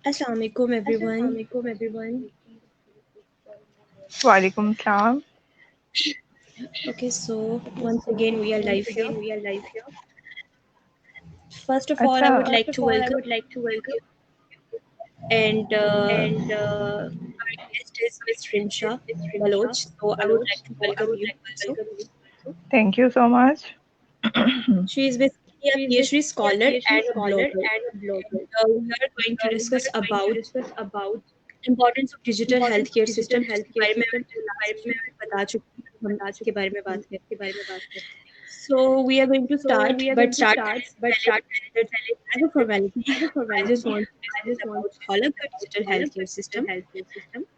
Assalamualaikum everyone. Walaikum salam. Okay, so once again we are live here. First of all, I would अच्छा like to welcome and our guest is Miss Rimsha Baloch. So I would like to welcome you also. thank you so much. She is basically a PhD scholar and a blogger. And we are going to discuss about importance of digital healthcare system जिसके बारे में मैं last week बता चुकी हूँ हम इसके बारे में बात करेंगे. So we are going to start, but start करने से पहले as a formality, I just want to discuss about holographic digital healthcare system,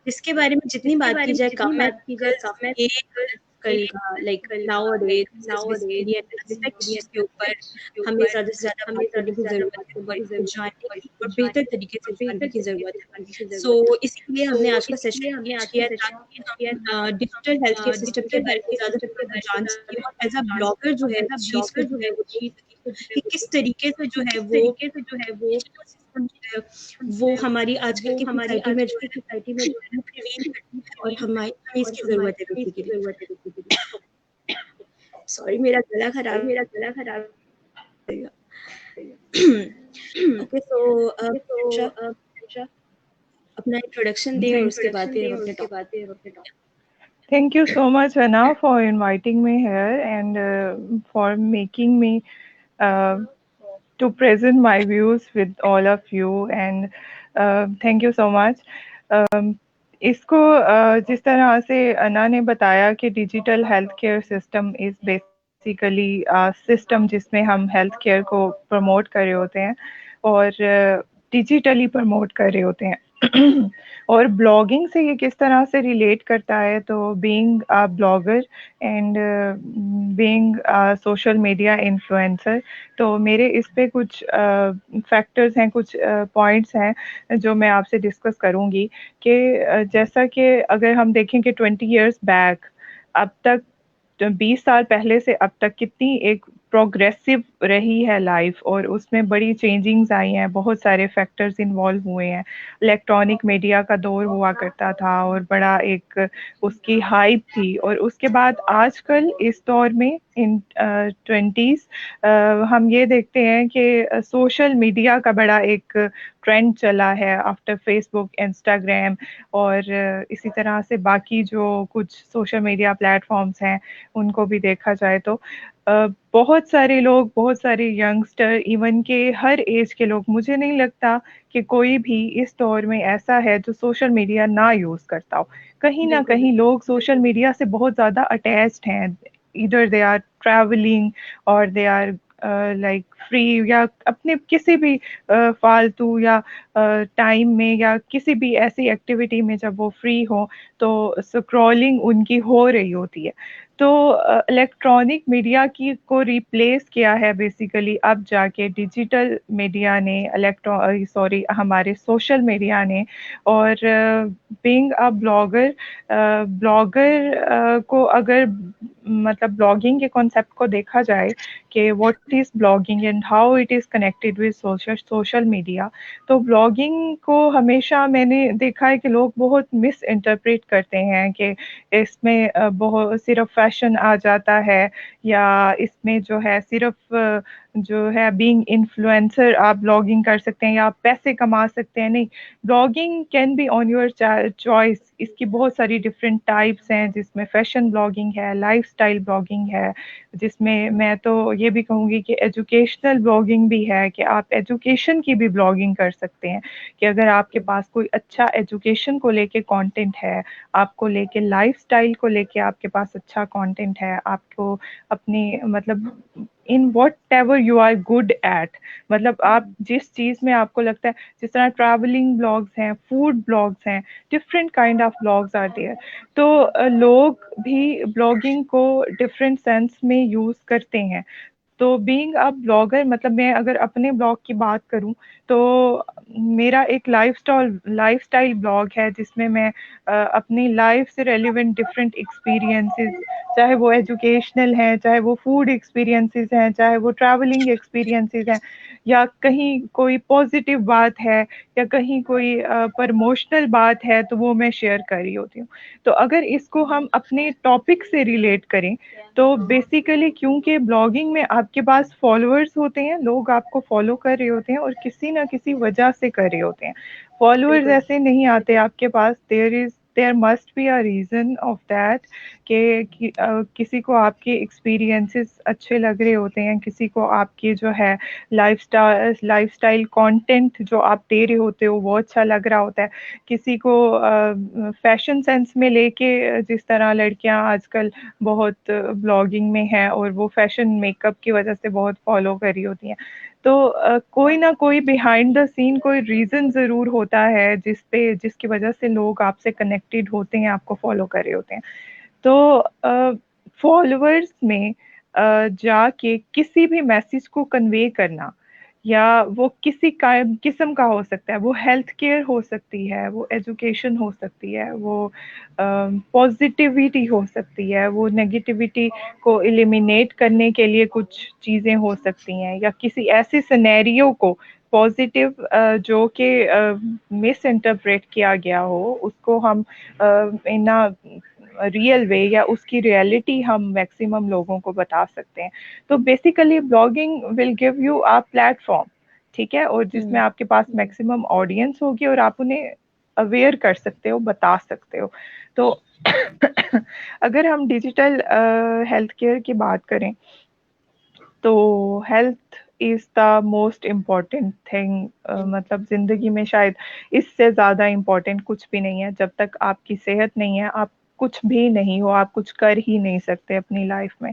जिसके बारे में जितनी बात की जाए कम है because ये आजकल का like nowadays this is basically an aspect जिसके ऊपर हमें ज़्यादा से ज़्यादा बात करने की ज़रूरत है और इसको जानने की और बेहतर तरीके से जानने की ज़रूरत है. So इसीलिए हमने आज का सेशन अरेंज किया है ताकि हम डिजिटल हेल्थ केयर सिस्टम के बारे में ज़्यादा से ज़्यादा जान सकें और एज अ ब्लॉगर जो है उस चीज़ को जो है वो देख सकें कि किस तरीके से जो है वो डिजिटल सिस्टम जो है वो हमारी आजकल की सोसाइटी में जो है प्रिवेल करती है और हमें इसकी ज़रूरत है बेसिकली. सॉरी मेरा गला खराब है. ओके सो ऋषा अपना इंट्रोडक्शन दें और उसके बाद फिर हम अपने topic. Thank you so much, Anna, for inviting me here and for making me uh, to present my views with all of you. And thank you so much. इसको जिस तरह से अन्ना ने बताया कि digital health care system is basically system जिसमें हम health care को प्रमोट कर रहे होते हैं और डिजिटली प्रमोट कर रहे होते हैं और ब्लॉगिंग से ये किस तरह से रिलेट करता है तो being a blogger and being a social media influencer तो मेरे इस पे कुछ फैक्टर्स हैं कुछ पॉइंट्स हैं जो मैं आपसे डिस्कस करूंगी कि जैसा कि अगर हम देखें कि 20 इयर्स बैक अब तक 20 साल पहले से अब तक कितनी एक प्रोग्रेसिव रही है लाइफ और उसमें बड़ी चेंजिंग्स आई हैं बहुत सारे फैक्टर्स इन्वॉल्व हुए हैं इलेक्ट्रॉनिक मीडिया का दौर हुआ करता था और बड़ा एक उसकी हाइप थी और उसके बाद आजकल इस दौर में इन 20s हम ये देखते हैं कि सोशल मीडिया का बड़ा एक ट्रेंड चला है आफ्टर फेसबुक इंस्टाग्राम और इसी तरह से बाकी जो कुछ सोशल मीडिया प्लेटफॉर्म्स हैं उनको भी देखा जाए तो बहुत सारे लोग बहुत सारे यंगस्टर इवन के हर एज के लोग मुझे नहीं लगता कि कोई भी इस दौर में ऐसा है जो सोशल मीडिया ना यूज़ करता हो कहीं ना कहीं लोग सोशल मीडिया से बहुत ज़्यादा अटैच्ड हैं either they are traveling or they are like free या अपने किसी भी फालतू या टाइम में या किसी भी ऐसी एक्टिविटी में जब वो फ्री हो तो स्क्रॉलिंग उनकी हो रही होती है तो इलेक्ट्रॉनिक मीडिया की को रिप्लेस किया है बेसिकली अब जाके डिजिटल मीडिया ने हमारे सोशल मीडिया ने और बीइंग अ ब्लॉगर को अगर मतलब ब्लॉगिंग के कॉन्सेप्ट को देखा जाए कि what is blogging and how it is connected with social media तो ब्लॉगिंग को हमेशा मैंने देखा है कि लोग बहुत मिस इंटरप्रेट करते हैं कि इसमें बहुत सिर्फ फैशन आ जाता है या इसमें जो है सिर्फ जो है बीइंग इन्फ्लुएंसर आप ब्लॉगिंग कर सकते हैं या आप पैसे कमा सकते हैं नहीं blogging can be on your choice इसकी बहुत सारी डिफरेंट टाइप्स हैं जिसमें फैशन ब्लॉगिंग है लाइफस्टाइल ब्लॉगिंग है जिसमें मैं तो ये भी कहूँगी कि एजुकेशनल ब्लॉगिंग भी है कि आप एजुकेशन की भी ब्लॉगिंग कर सकते हैं कि अगर आपके पास कोई अच्छा एजुकेशन को लेके कंटेंट है आपको लेके लाइफस्टाइल को लेके आपके पास अच्छा कंटेंट है आपको अपनी मतलब in whatever you are good at मतलब आप जिस चीज़ में आपको लगता है जिस तरह ट्रैवलिंग ब्लॉग्स हैं फूड ब्लॉग्स हैं different kind of blogs are there तो लोग भी ब्लॉगिंग को डिफरेंट सेंस में यूज़ करते हैं तो बीइंग अ ब्लॉगर, मतलब मैं अगर अपने ब्लॉग की बात करूं तो मेरा एक लाइफस्टाइल ब्लॉग है जिसमें मैं अपनी लाइफ से रेलिवेंट डिफरेंट एक्सपीरियंसेस, चाहे वो एजुकेशनल हैं, चाहे वो फूड एक्सपीरियंसेस हैं, चाहे वो ट्रैवलिंग एक्सपीरियंसेस हैं, या कहीं कोई पॉजिटिव बात है, या कहीं कोई प्रमोशनल बात है, तो वो मैं शेयर कर रही होती हूँ। तो अगर इसको हम अपने टॉपिक से रिलेट करें तो बेसिकली, क्योंकि ब्लॉगिंग में आपके पास फॉलोअर्स होते हैं, लोग आपको फॉलो कर रहे होते हैं और किसी ना किसी वजह से कर रहे होते हैं। फॉलोअर्स बिल्कुल। ऐसे नहीं आते आपके पास, there must be a reason of that किसी को आपके एक्सपीरियंसेस अच्छे लग रहे होते हैं, किसी को आपके जो है लाइफस्टाइल कंटेंट जो आप दे रहे होते हो वो अच्छा लग रहा होता है, किसी को फैशन सेंस में लेके, जिस तरह लड़कियां आजकल बहुत ब्लॉगिंग में है और वो फैशन मेकअप की वजह से बहुत फॉलो कर रही होती हैं, तो कोई ना कोई बिहाइंड द सीन कोई रीजन जरूर होता है जिसकी वजह से लोग आपसे कनेक्टेड होते हैं, आपको फॉलो कर रहे होते हैं। तो फॉलोअर्स में जाके किसी भी मैसेज को कन्वे करना, या वो किसी का किस्म का हो सकता है, वो हेल्थ केयर हो सकती है, वो एजुकेशन हो सकती है, वो पॉजिटिविटी हो सकती है, वो नेगेटिविटी को एलिमिनेट करने के लिए कुछ चीज़ें हो सकती हैं, या किसी ऐसे सिनेरियो को पॉजिटिव जो कि मिस इंटरप्रेट किया गया हो, उसको हम इन रियल वे या उसकी रियलिटी हम मैक्सिमम लोगों को बता सकते हैं। तो basically blogging will give you a platform, ठीक है, और जिसमें आपके पास मैक्सिमम ऑडियंस होगी और आप उन्हें अवेयर कर सकते हो, बता सकते हो। तो अगर हम डिजिटल हेल्थ केयर की बात करें तो health is the most important thing, मतलब जिंदगी में शायद इससे ज्यादा इम्पोर्टेंट कुछ भी नहीं है। जब तक आपकी सेहत नहीं है, आप कुछ भी नहीं हो, आप कुछ कर ही नहीं सकते अपनी लाइफ में।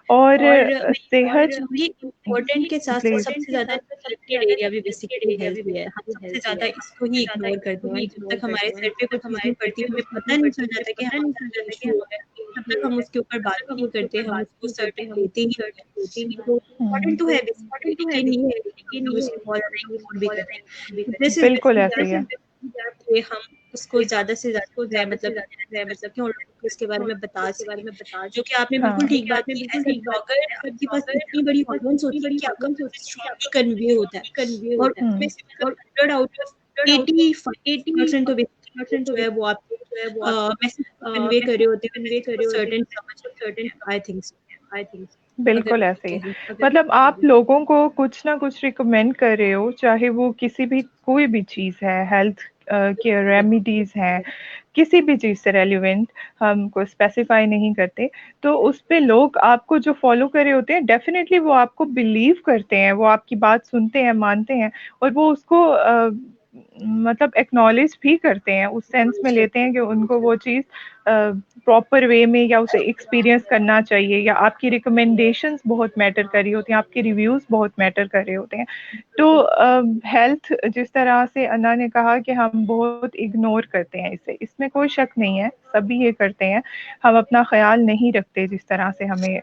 और और मैं सेहत, चाहूंगी इम्पोर्टेंट के साथ साथ प्लीज। सबसे ज्यादा नेगलेक्टेड एरिया भी बेसिकली हेल्थ ही है। हम सबसे ज्यादा इसको ही इग्नोर करते हैं। जब तक हमारे सर पे कोई चीज नहीं पड़ती, हमें पता नहीं चल जाता कि हमारे अंदर इशू है, तब तक हम उसके ऊपर बात ही नहीं करते, हम उसको सर पे लेते ही नहीं हैं। तो इम्पोर्टेंट तो है बेसिकली, लेकिन ये है कि हम उसको बहुत ज्यादा इग्नोर भी करते हैं। दिस इज बिल्कुल ऐसे ही है। कि हम उसको ज्यादा से ज्यादा जो है मतलब कर सकें और लोगों को इसके बारे में बता सकें। जो कि आपने बिल्कुल हाँ। ठीक बात की, एज ए ब्लॉगर आपके पास इतनी बड़ी ऑडियंस होती है कि आपका मैसेज स्ट्रांगली कन्वे होता है, और उसमें से अगर 100 आउट ऑफ 85% तो बेसिकली लोग जो है वो आपके मैसेज कन्वे कर रहे होते हैं, मैसेज को सर्टेन समझ रहे होते हैं। आई थिंक सो, अगर बिल्कुल मैं ऐसे ही, कहूँ। मतलब आप लोगों को कुछ ना कुछ रिकमेंड कर रहे हो, चाहे वो किसी भी कोई भी चीज़ है, हेल्थ केयर रेमेडीज हैं, किसी भी चीज़ से रेलिवेंट, हमको स्पेसिफाई नहीं करते, तो उस पे लोग आपको जो फॉलो कर रहे होते हैं, डेफिनेटली वो आपको बिलीव करते हैं, वो आपकी बात सुनते हैं, मानते हैं, और वो उसको मतलब एक्नॉलेज भी करते हैं, उस सेंस में लेते हैं कि उनको वो चीज़ प्रॉपर वे में या उसे एक्सपीरियंस करना चाहिए, या आपकी रिकमेंडेशंस बहुत मैटर कर रही होती हैं, आपके रिव्यूज बहुत मैटर कर रहे होते हैं। तो हेल्थ, जिस तरह से अन्ना ने कहा कि हम बहुत इग्नोर करते हैं इसे, इसमें कोई शक नहीं है, सभी ये करते हैं। हम अपना ख्याल नहीं रखते जिस तरह से हमें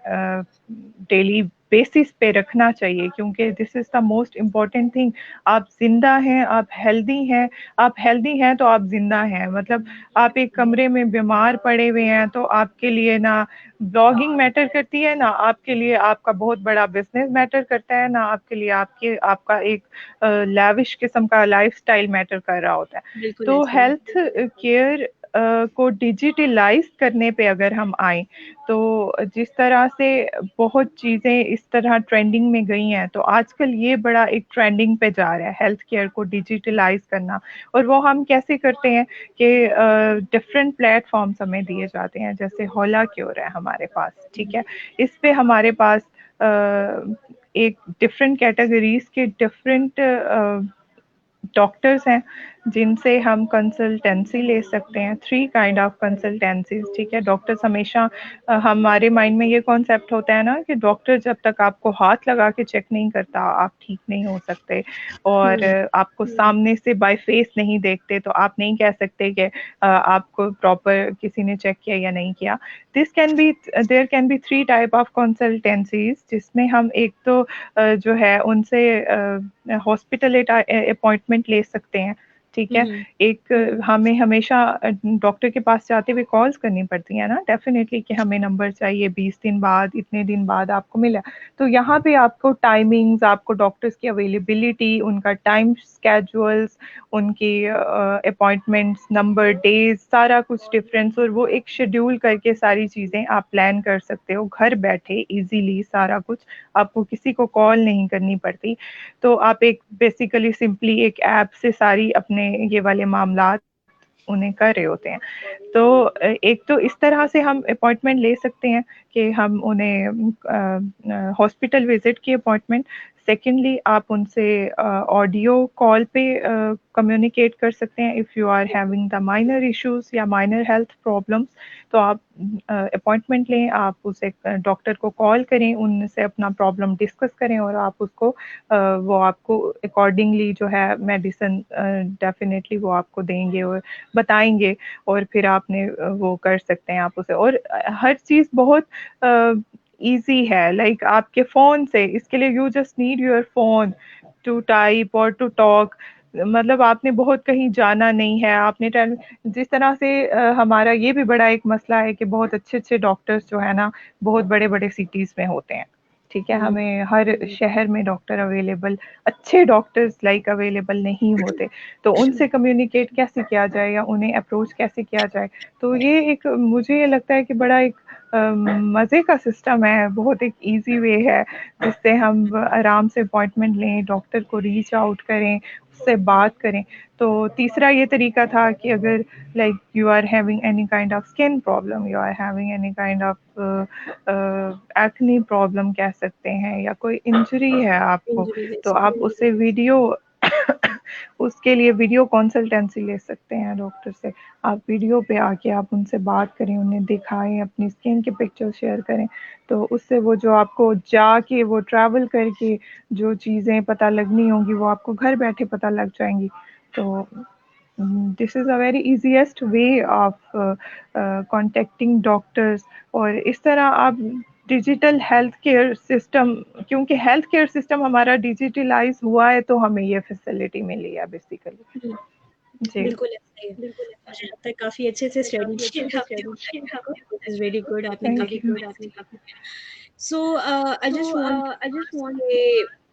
डेली बेसिस पे रखना चाहिए, क्योंकि this is the most important thing. आप जिंदा हैं, आप हेल्दी हैं, आप हेल्दी हैं तो आप जिंदा हैं। मतलब आप एक कमरे में बीमार पड़े हुए हैं तो आपके लिए ना ब्लॉगिंग मैटर करती है, ना आपके लिए आपका बहुत बड़ा बिजनेस मैटर करता है, ना आपके लिए आपका एक लैविश किस्म का लाइफस्टाइल मैटर कर रहा होता है। बिल्कुल तो ऐसे ही। हेल्थ केयर को डिजिटलाइज करने पे अगर हम आए, तो जिस तरह से बहुत चीज़ें इस तरह ट्रेंडिंग में गई हैं, तो आजकल ये बड़ा एक ट्रेंडिंग पे जा रहा है हेल्थ केयर को डिजिटलाइज करना। और वो हम कैसे करते हैं कि डिफरेंट प्लेटफॉर्म्स हमें दिए जाते हैं, जैसे होला क्योर है हमारे पास, ठीक है, इस पे हमारे पास एक डिफरेंट कैटेगरीज के डिफरेंट डॉक्टर्स हैं जिनसे हम कंसल्टेंसी ले सकते हैं। 3 काइंड ऑफ कंसल्टेंसीज, ठीक है। डॉक्टर्स हमेशा हमारे माइंड में ये कॉन्सेप्ट होता है ना कि डॉक्टर जब तक आपको हाथ लगा के चेक नहीं करता आप ठीक नहीं हो सकते, और आपको सामने से बाय फेस नहीं देखते तो आप नहीं कह सकते कि आपको प्रॉपर किसी ने चेक किया या नहीं किया। There can be 3 type of consultancies, जिसमें हम एक तो जो है उनसे हॉस्पिटल अपॉइंटमेंट ले सकते हैं, ठीक है। एक हमें हमेशा डॉक्टर के पास जाते हुए कॉल्स करनी पड़ती है ना, डेफिनेटली, कि हमें नंबर चाहिए 20 दिन बाद, इतने दिन बाद आपको मिला। तो यहाँ पे आपको टाइमिंग्स, आपको डॉक्टर्स की अवेलेबिलिटी, उनका टाइम स्केड्यूल्स, उनकी अपॉइंटमेंट्स, नंबर, डेज, सारा कुछ डिफरेंस, और वो एक शेड्यूल करके सारी चीज़ें आप प्लान कर सकते हो घर बैठे इजीली। सारा कुछ आपको किसी को कॉल नहीं करनी पड़ती। तो आप एक बेसिकली सिंपली एक ऐप से सारी अपने ये वाले मामलात उन्हें कर रहे होते हैं। तो एक तो इस तरह से हम अपॉइंटमेंट ले सकते हैं कि हम उन्हें हॉस्पिटल विजिट की अपॉइंटमेंट। सेकेंडली, आप उनसे ऑडियो कॉल पे कम्युनिकेट कर सकते हैं if you are having the minor issues या माइनर हेल्थ प्रॉब्लम्स। तो आप अपॉइंटमेंट लें, आप उसे डॉक्टर को कॉल करें, उनसे अपना प्रॉब्लम डिस्कस करें, और आप उसको वो आपको अकॉर्डिंगली जो है मेडिसिन डेफिनेटली वो आपको देंगे और बताएंगे, और फिर आपने वो कर सकते हैं आप उसे। और हर चीज़ बहुत ईजी है, लाइक आपके फ़ोन से, इसके लिए you just need your phone to type और टू टॉक। मतलब आपने बहुत कहीं जाना नहीं है, आपने जिस तरह से हमारा ये भी बड़ा एक मसला है कि बहुत अच्छे अच्छे डॉक्टर्स जो है ना बहुत बड़े बड़े सिटीज़ में होते हैं, ठीक है। हमें हर शहर में डॉक्टर अवेलेबल, अच्छे डॉक्टर्स लाइक अवेलेबल नहीं होते। तो उनसे कम्युनिकेट कैसे किया जाए या उन्हें अप्रोच कैसे किया जाए, तो ये एक, मुझे ये लगता है कि बड़ा एक मज़े का सिस्टम है, बहुत एक इजी वे है जिससे हम आराम से अपॉइंटमेंट लें, डॉक्टर को रीच आउट करें, उससे बात करें। तो तीसरा ये तरीका था कि अगर like you are having any kind of skin problem, you are having any kind of acne problem कह सकते हैं, या कोई इंजरी है आपको, तो आप उससे वीडियो उसके लिए वीडियो कंसल्टेंसी ले सकते हैं डॉक्टर से। आप वीडियो पे आके आप उनसे बात करें, उन्हें दिखाएं, अपनी स्किन के पिक्चर शेयर करें, तो उससे वो जो आपको जाके वो ट्रैवल करके जो चीज़ें पता लगनी होंगी वो आपको घर बैठे पता लग जाएंगी। तो this is a very easiest way of contacting doctors. और इस तरह आप डिजिटल हेल्थ केयर सिस्टम, क्योंकि हेल्थ केयर सिस्टम हमारा डिजिटलाइज हुआ है, तो हमें ये फैसिलिटी मिली है बेसिकली। जी बिल्कुल ऐसा ही है। मुझे लगता है काफ़ी अच्छे से स्टडी किया आपने व्हिच इज़ वेरी गुड। आपने थैंक काफ़ी you. So I just want to ask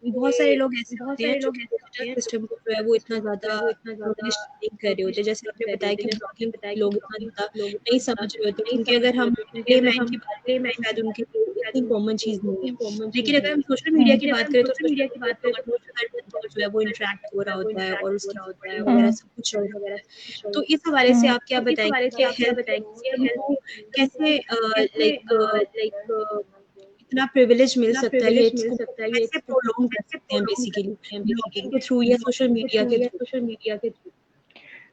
कि बहुत सारे लोग ऐसे होते हैं जो कि डिजिटल सिस्टम को जो है वो इतना ज़्यादा नॉलेज नहीं कर रहे होते। जैसे आपने बताया कि ब्लॉगिंग लोग इतना ज़्यादा नहीं समझ रहे होते, क्योंकि अगर हम लेमैन की बात करें तो शायद उनके लिए इतनी कॉमन चीज़ नहीं है। लेकिन अगर हम सोशल मीडिया की बात करें तो सोशल मीडिया पे बहुत ज़्यादा लोगों जो है वो इंटरैक्ट हो रहा होता है और उसकी रिकॉर्डिंग वगैरह सब कुछ चल रहा होता है। तो इस हवाले से आप क्या बताएँगे कि हेल्थ केयर सिस्टम को कैसे इतना प्रिविलेज मिल सकता है, या इसको कैसे प्रोलॉन्ग कर सकते हैं बेसिकली ब्लॉगिंग के थ्रू या सोशल मीडिया के थ्रू?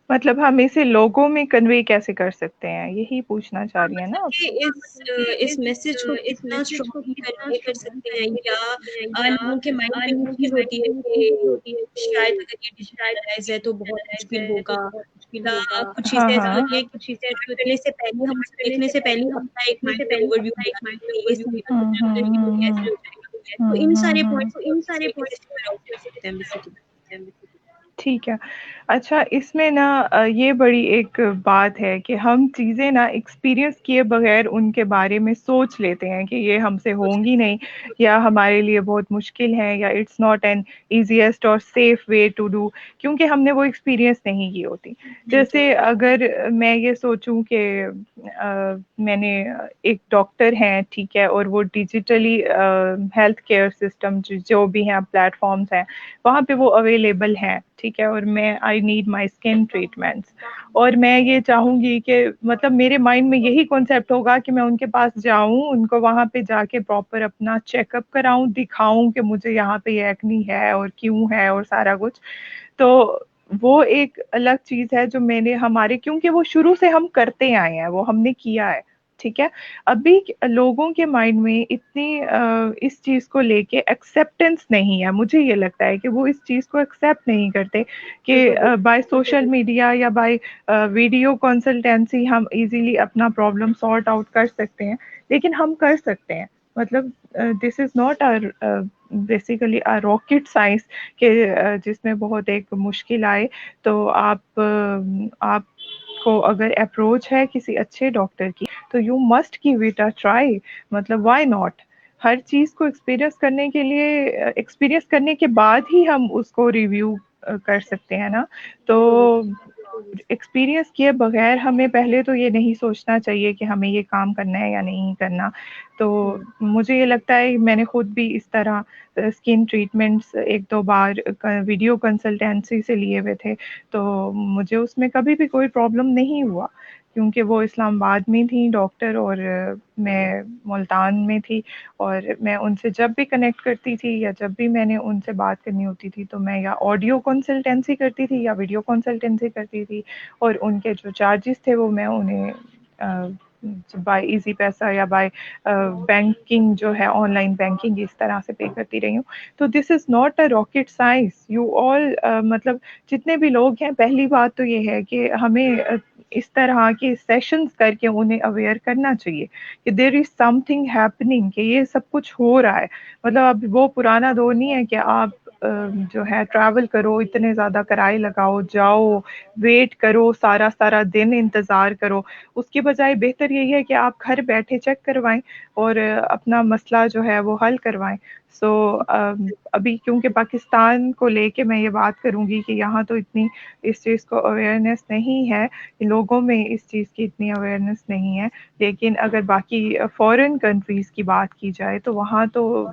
मतलब हम इसे लोगों में कन्वे कैसे कर सकते हैं, यही पूछना चाह हाँ, रही है ना मतलब आप? कि इस मैसेज को कितना स्ट्रांगली कन्वे कर सकते हैं, या लोगों के माइंड में ये चीज़ होती है कि शायद अगर ये डिजिटलाइज़ है तो बहुत मुश्किल होगा, या कुछ हाँ चीज़ें ऐसी हाँ। होती हैं कि शुरू करने से पहले, हम उसे देखने से पहले ही अपना एक माइंड में ओवरव्यू बना लेते हैं कि इस तरीके से हम्म चलेगा हम्म तो हम्म ऐसे हो जाएगा। तो इन सारे हम्म। पॉइंट्स को किस तरीके से फिगर आउट कर सकते हैं बेसिकली? ठीक है। अच्छा, इसमें ना ये बड़ी एक बात है कि हम चीज़ें ना एक्सपीरियंस किए बगैर उनके बारे में सोच लेते हैं कि ये हमसे होंगी नहीं, या हमारे लिए बहुत मुश्किल है, या इट्स नॉट एन ईज़ीएस्ट और सेफ वे टू डू, क्योंकि हमने वो एक्सपीरियंस नहीं की होती। नहीं किया जैसे अगर मैं ये सोचूं कि मैंने एक डॉक्टर हैं, ठीक है, और वो डिजिटली हेल्थ केयर सिस्टम जो भी हैं प्लेटफॉर्म्स हैं वहाँ पे वो अवेलेबल हैं, ठीक है, और मैं I need my skin treatments, और मैं ये चाहूँगी कि मतलब मेरे माइंड में यही कॉन्सेप्ट होगा कि मैं उनके पास जाऊँ, उनको वहाँ पे जाके प्रॉपर अपना चेकअप कराऊँ, दिखाऊँ कि मुझे यहाँ पे ये एक्नी है और क्यों है और सारा कुछ। तो वो एक अलग चीज़ है जो मैंने हमारे, क्योंकि वो शुरू से हम करते आए हैं, वो हमने किया है, ठीक है? अभी लोगों के माइंड में इतनी इस चीज़ को लेके एक्सेप्टेंस नहीं है। मुझे ये लगता है कि वो इस चीज़ को एक्सेप्ट नहीं करते कि बिल्कुल बिल्कुल बाय सोशल मीडिया या बाय वीडियो कंसल्टेंसी हम इज़िली अपना प्रॉब्लम सॉर्ट आउट कर सकते हैं, लेकिन हम कर सकते हैं। मतलब this is not basically a rocket science के जिसमें बहुत एक मुश्किल आए, तो आपको अगर अप्रोच है किसी अच्छे डॉक्टर की, तो you must give it a try. मतलब व्हाई नॉट? हर चीज़ को एक्सपीरियंस करने के बाद ही हम उसको रिव्यू कर सकते हैं ना। तो एक्सपीरियंस किए बगैर हमें पहले तो ये नहीं सोचना चाहिए कि हमें ये काम करना है या नहीं करना। तो मुझे ये लगता है मैंने खुद भी इस तरह स्किन ट्रीटमेंट्स 1-2 बार वीडियो कंसल्टेंसी से लिए हुए थे, तो मुझे उसमें कभी भी कोई प्रॉब्लम नहीं हुआ, क्योंकि वो इस्लामाबाद में थी डॉक्टर और मैं मुल्तान में थी। और मैं उनसे जब भी कनेक्ट करती थी या जब भी मैंने उनसे बात करनी होती थी, तो मैं या ऑडियो कंसल्टेंसी करती थी या वीडियो कंसल्टेंसी करती थी, और उनके जो चार्जेस थे वो मैं उन्हें बाय इजी पैसा या बाय बैंकिंग जो है ऑनलाइन बैंकिंग इस तरह से पे करती रही हूँ। तो this is not a rocket science, you all मतलब जितने भी लोग हैं, पहली बात तो ये है कि हमें इस तरह के सेशंस करके उन्हें अवेयर करना चाहिए कि देयर इज समथिंग हैपनिंग, कि ये सब कुछ हो रहा है। मतलब अब वो पुराना दौर नहीं है कि आप जो है ट्रैवल करो, इतने ज़्यादा किराए लगाओ, जाओ, वेट करो, सारा सारा दिन इंतज़ार करो। उसके बजाय बेहतर यही है कि आप घर बैठे चेक करवाएं और अपना मसला जो है वो हल करवाएं। सो अभी क्योंकि पाकिस्तान को लेके मैं ये बात करूंगी कि यहाँ तो इतनी इस चीज़ को अवेयरनेस नहीं है, लोगों में इस चीज़ की इतनी अवेयरनेस नहीं है। लेकिन अगर बाकी फॉरेन कंट्रीज़ की बात की जाए, तो वहाँ तो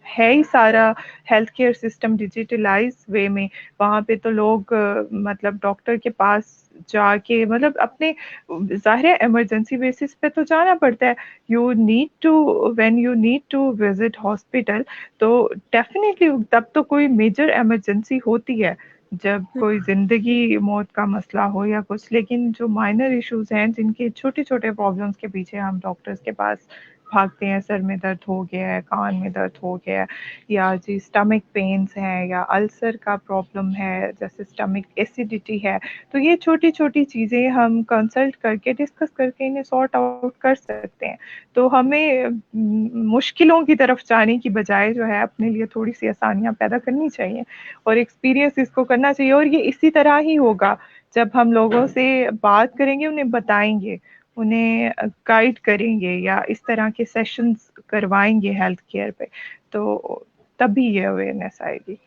है ही सारा हेल्थ केयर सिस्टम डिजिटलाइज वे में। वहाँ पे तो लोग मतलब डॉक्टर के पास जाके, मतलब अपने ज़ाहिर है इमरजेंसी बेसिस पे तो जाना पड़ता है। You need to when you need to visit hospital, तो डेफिनेटली तब तो कोई मेजर इमरजेंसी होती है, जब कोई ज़िंदगी मौत का मसला हो या कुछ। लेकिन जो माइनर इश्यूज़ हैं, जिनके छोटे-छोटे प्रॉब्लम्स के पीछे हम डॉक्टर्स के पास भागते हैं, सर में दर्द हो गया है, कान में दर्द हो गया है, या जी स्टमक पेन्स हैं, या अल्सर का प्रॉब्लम है, जैसे स्टमक एसिडिटी है, तो ये छोटी-छोटी चीज़ें हम कंसल्ट करके, डिस्कस करके इन्हें सॉर्ट आउट कर सकते हैं। तो हमें मुश्किलों की तरफ जाने की बजाय जो है अपने लिए थोड़ी-सी आसानियाँ पैदा करनी चाहिए और एक्सपीरियंस इसको करना चाहिए। और ये इसी तरह ही होगा जब हम लोगों से बात करेंगे, उन्हें बताएँगे, उन्हें गाइड करेंगे या इस तरह के सेशंस करवाएँगे हेल्थ केयर पे, तो तभी ये अवेयरनेस आएगी।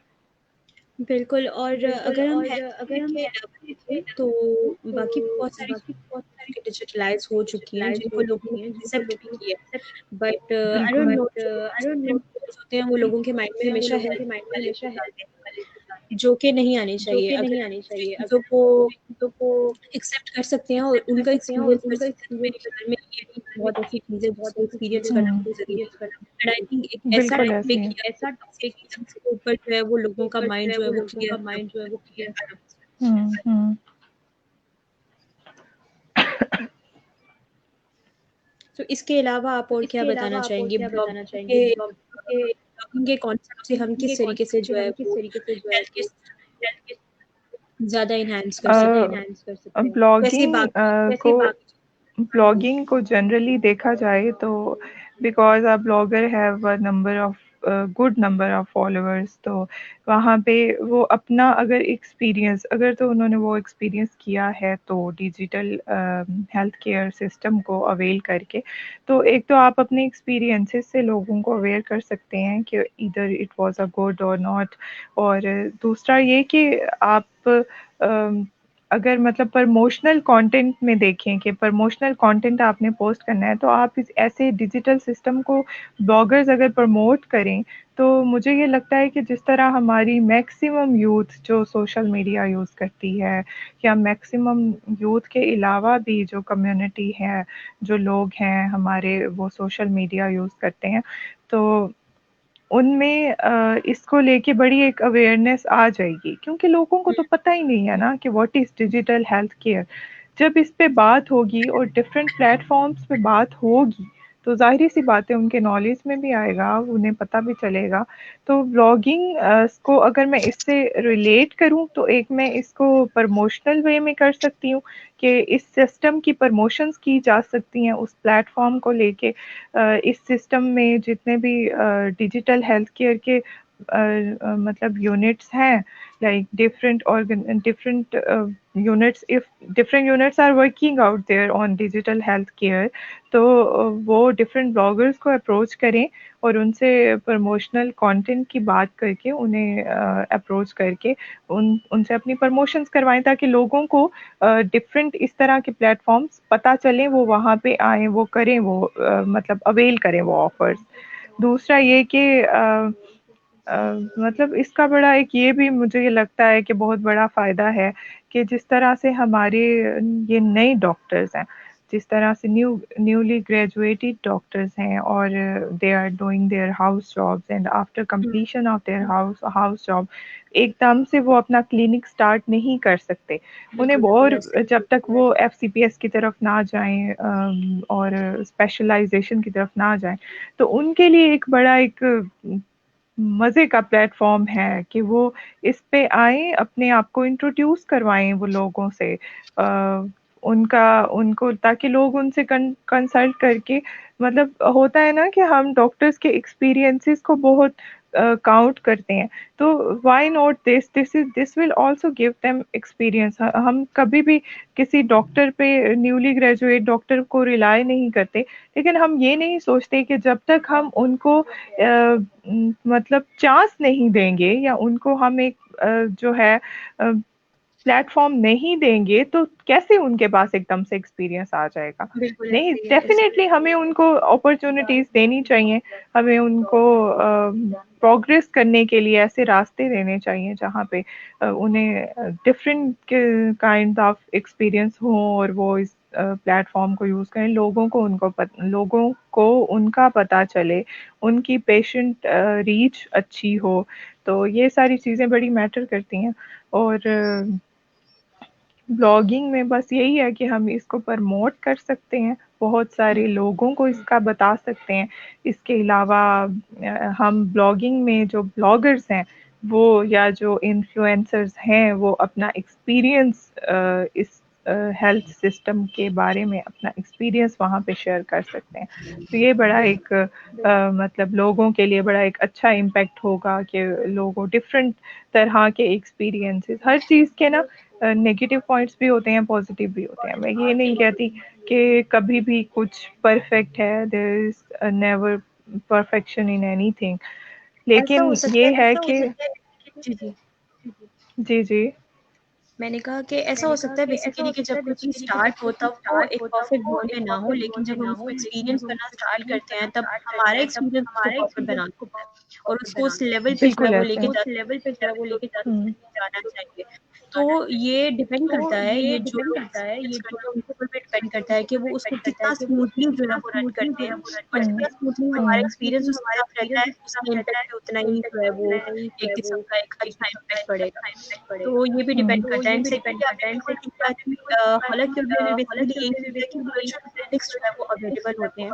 बिल्कुल। और अगर हम हेल्थ केयर के अलावा देखें तो बाकी बहुत सारी चीज़ें डिजिटलाइज हो चुकी हैं जिनको लोगों ने एक्सेप्ट भी किया है। बट आई डोंट बिल्कुल। नो, जो चीज़ें होते हैं वो लोगों के माइंड में हमेशा हेल्थ वाले से डालते हैं, जो कि नहीं आनी चाहिए। अगर हम दूसरी चीज़ों को एक्सेप्ट कर सकते हैं और उनका एक्सपीरियंस कर सकते हैं, तो मेरी नज़र में ये भी बहुत ऐसी चीज़ है जिसको एक्सपीरियंस करना हुँ, बहुत ज़रूरी है। एंड आई थिंक एक ऐसा बिल्कुल ऐसे टॉपिक ही है। या ऐसी चीज़ जिसके ऊपर जो है वो लोगों का माइंड जो है वो क्लियर होना बहुत ज़रूरी है। हुँ, हुँ। तो इसके अलावा आप और क्या बताना चाहेंगे? ब्लॉगिंग के कॉन्सेप्ट से हम किस तरीके से जो है वो हेल्थ केयर सिस्टम को ज़्यादा एनहांस कर सकते हैं? वैसे ब्लॉगिंग बाकी को ब्लॉगिंग को जनरली देखा जाए तो because a blogger have a number of good number of followers, तो वहाँ पे वो अपना अगर एक्सपीरियंस, अगर तो उन्होंने वो एक्सपीरियंस किया है तो डिजिटल हेल्थ केयर सिस्टम को अवेल करके, तो एक तो आप अपने एक्सपीरियंसेस से लोगों को अवेयर कर सकते हैं कि इधर इट वाज़ अ गुड और नॉट। और दूसरा ये कि आप अगर मतलब प्रमोशनल कंटेंट में देखें कि प्रमोशनल कंटेंट आपने पोस्ट करना है, तो आप इस ऐसे डिजिटल सिस्टम को ब्लॉगर्स अगर प्रमोट करें, तो मुझे ये लगता है कि जिस तरह हमारी मैक्सिमम यूथ जो सोशल मीडिया यूज़ करती है, या मैक्सिमम यूथ के अलावा भी जो कम्युनिटी है, जो लोग हैं हमारे, वो सोशल मीडिया यूज़ करते हैं, तो उनमें इसको लेके बड़ी एक अवेयरनेस आ जाएगी, क्योंकि लोगों को तो पता ही नहीं है ना कि what is digital health care. जब इस पे बात होगी और डिफरेंट प्लेटफॉर्म्स पे बात होगी, तो ज़ाहिर सी बात है उनके नॉलेज में भी आएगा, उन्हें पता भी चलेगा। तो व्लॉगिंग को अगर मैं इससे रिलेट करूँ, तो एक मैं इसको प्रमोशनल वे में कर सकती हूँ कि इस सिस्टम की प्रमोशंस की जा सकती हैं उस प्लेटफॉर्म को लेके। इस सिस्टम में जितने भी डिजिटल हेल्थ केयर के मतलब यूनिट्स हैं, like different units, if different units are working out there on digital health care, तो वो डिफरेंट ब्लॉगर्स को अप्रोच करें और उनसे प्रमोशनल कंटेंट की बात करके उन्हें अप्रोच करके उनसे अपनी प्रमोशंस करवाएं, ताकि लोगों को डिफरेंट इस तरह के प्लेटफॉर्म्स पता चलें, वो वहाँ पे आएँ, वो करें, वो मतलब अवेल करें वो ऑफर्स। दूसरा ये कि मतलब इसका बड़ा एक ये भी मुझे ये लगता है कि बहुत बड़ा फ़ायदा है कि जिस तरह से हमारे ये नए डॉक्टर्स हैं, जिस तरह से न्यूली ग्रेजुएटेड डॉक्टर्स हैं और they are doing their house jobs, and after completion of their house job एकदम से वो अपना क्लिनिक स्टार्ट नहीं कर सकते। उन्हें बिल्कुल और ऐसे। जब तक वो एफसीपीएस की तरफ ना जाएं और स्पेशलाइजेशन की तरफ ना जाएं, तो उनके लिए एक बड़ा एक मज़े का प्लेटफॉर्म है कि वो इस पे आएँ, अपने आप को इंट्रोड्यूस करवाएँ वो लोगों से, उनका उनको, ताकि लोग उनसे कंसल्ट करके, मतलब होता है ना कि हम डॉक्टर्स के एक्सपीरियंसेस को बहुत काउंट करते हैं, तो why not this will also give them experience. हम कभी भी किसी डॉक्टर पे, न्यूली ग्रेजुएट डॉक्टर को रिलाय नहीं करते, लेकिन हम ये नहीं सोचते कि जब तक हम उनको मतलब चांस नहीं देंगे या उनको हम एक जो है प्लेटफॉर्म नहीं देंगे, तो कैसे उनके पास एकदम से एक्सपीरियंस आ जाएगा। बिल्कुल नहीं, ऐसे ही है ऐसे। डेफिनेटली हमें उनको अपॉर्चुनिटीज देनी चाहिए, हमें उनको प्रोग्रेस करने के लिए ऐसे रास्ते देने चाहिए जहाँ पे उन्हें डिफरेंट काइंड ऑफ एक्सपीरियंस हो और वो इस प्लेटफॉर्म को यूज़ करें, लोगों को उनका पता चले, उनकी पेशेंट रीच अच्छी हो। तो ये सारी चीज़ें बड़ी मैटर करती हैं। और ब्लॉगिंग में बस यही है कि हम इसको प्रमोट कर सकते हैं, बहुत सारे लोगों को इसका बता सकते हैं। इसके अलावा हम ब्लॉगिंग में जो ब्लॉगर्स हैं, वो या जो इन्फ्लुएंसर्स हैं, वो अपना एक्सपीरियंस इस हेल्थ सिस्टम के बारे में अपना एक्सपीरियंस वहाँ पे शेयर कर सकते हैं। तो ये बड़ा एक मतलब लोगों के लिए बड़ा एक अच्छा इम्पैक्ट होगा कि लोगों डिफरेंट तरह के एक्सपीरियंसेस, हर चीज़ के ना नेगेटिव पॉइंट्स भी होते हैं, पॉजिटिव भी होते हैं। मैं ये नहीं कहती कि कभी भी कुछ परफेक्ट है, there is never perfection in anything, ऐसा हो लेकिन सकता ये है है कि जी जी। जी जी। मैंने कहा कि ऐसा हो सकता है बेसिकली कि जब कोई चीज़ स्टार्ट हो तब वो एक परफेक्ट जोन में ना हो, लेकिन जब हम उसको एक्सपीरियंस करना स्टार्ट करते हैं तब हमारा एक्सपीरियंस उसको परफेक्ट बना देता है और उसको उस लेवल पे जो है बिल्कुल वो ऐसे। लेके जाता है जिस लेवल पे हुँ। जाना चाहिए। तो ये डिपेंड करता है, ये जो लोग एक्सपीरियंस करते हैं उनके ऊपर भी डिपेंड करता है कि वो उसको कितना स्मूथली जो है वो रन करते हैं, और जितना स्मूथली हमारा एक्सपीरियंस उसके साथ रहता है उसका इम्पैक्ट भी उतना ही जो है वो एक किस्म का एक अच्छा इम्पैक्ट पड़ेगा। तो ये भी डिपेंड करता है। एंड सेकंडली आपने बिल्कुल ठीक कहा कि हालाँकि उन्होंने बेसिकली यही चीज़ है कि वर्चुअल क्लिनिक्स जो है वो अवेलेबल होते हैं।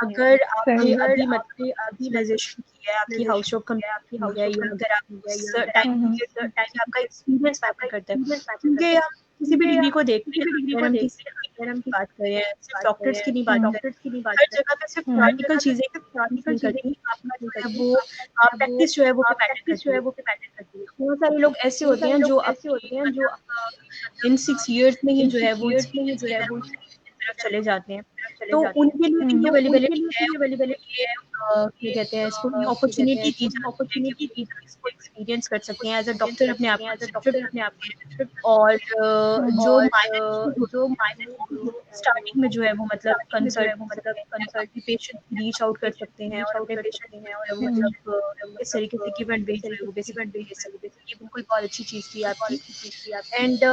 अगर आपने सही। अभी मतलब स्पेशलाइज़ेशन की है, आपकी हाउस जॉब कंप्लीट हुई है, या अगर आप उस टाइम हुँ, हुँ। पीरियड में कि आपका एक्सपीरियंस मैटर करता है। क्योंकि हम किसी भी डिग्री को देखते हैं, अगर हम किसी भी डिग्री की बात करें, सिर्फ़ डॉक्टर्स की नहीं बात हुँ, करें, हर जगह पे सिर्फ़ हुँ। प्रैक्टिकल चीज़ें नहीं करती, आपका जो है वो प्रैक्टिस जो है वो भी मैटर करती है। बहुत सारे लोग ऐसे होते हैं जो अपनी मतलब इन 6 इयर्स में ही जो है वो एक्सपीरियंस गेन करके की तरफ चले जाते हैं। तो उनके लिए भी ये अवेलेबिलिटी है, उनको ये क्या कहते हैं इसको, ये अपॉर्च्युनिटी दी जाती है कि वो इसको एक्सपीरियंस कर सकते हैं, एज़ अ डॉक्टर अपने आप को एग्जिस्ट कर सकते हैं। और जो माइनर इश्यूज़ होते हैं वो स्टार्टिंग में जो है वो मतलब कंसल्ट कर सकते हैं, अपने पेशेंट की रीच आउट कर सकते हैं और अपने पेशेंट को जो है वो हुँ। मतलब इस तरीके से गिव एंड जो है वो बेसिकली दे सकते हैं। ये बिल्कुल बहुत अच्छी चीज़ थी आपकी। एंड चलिए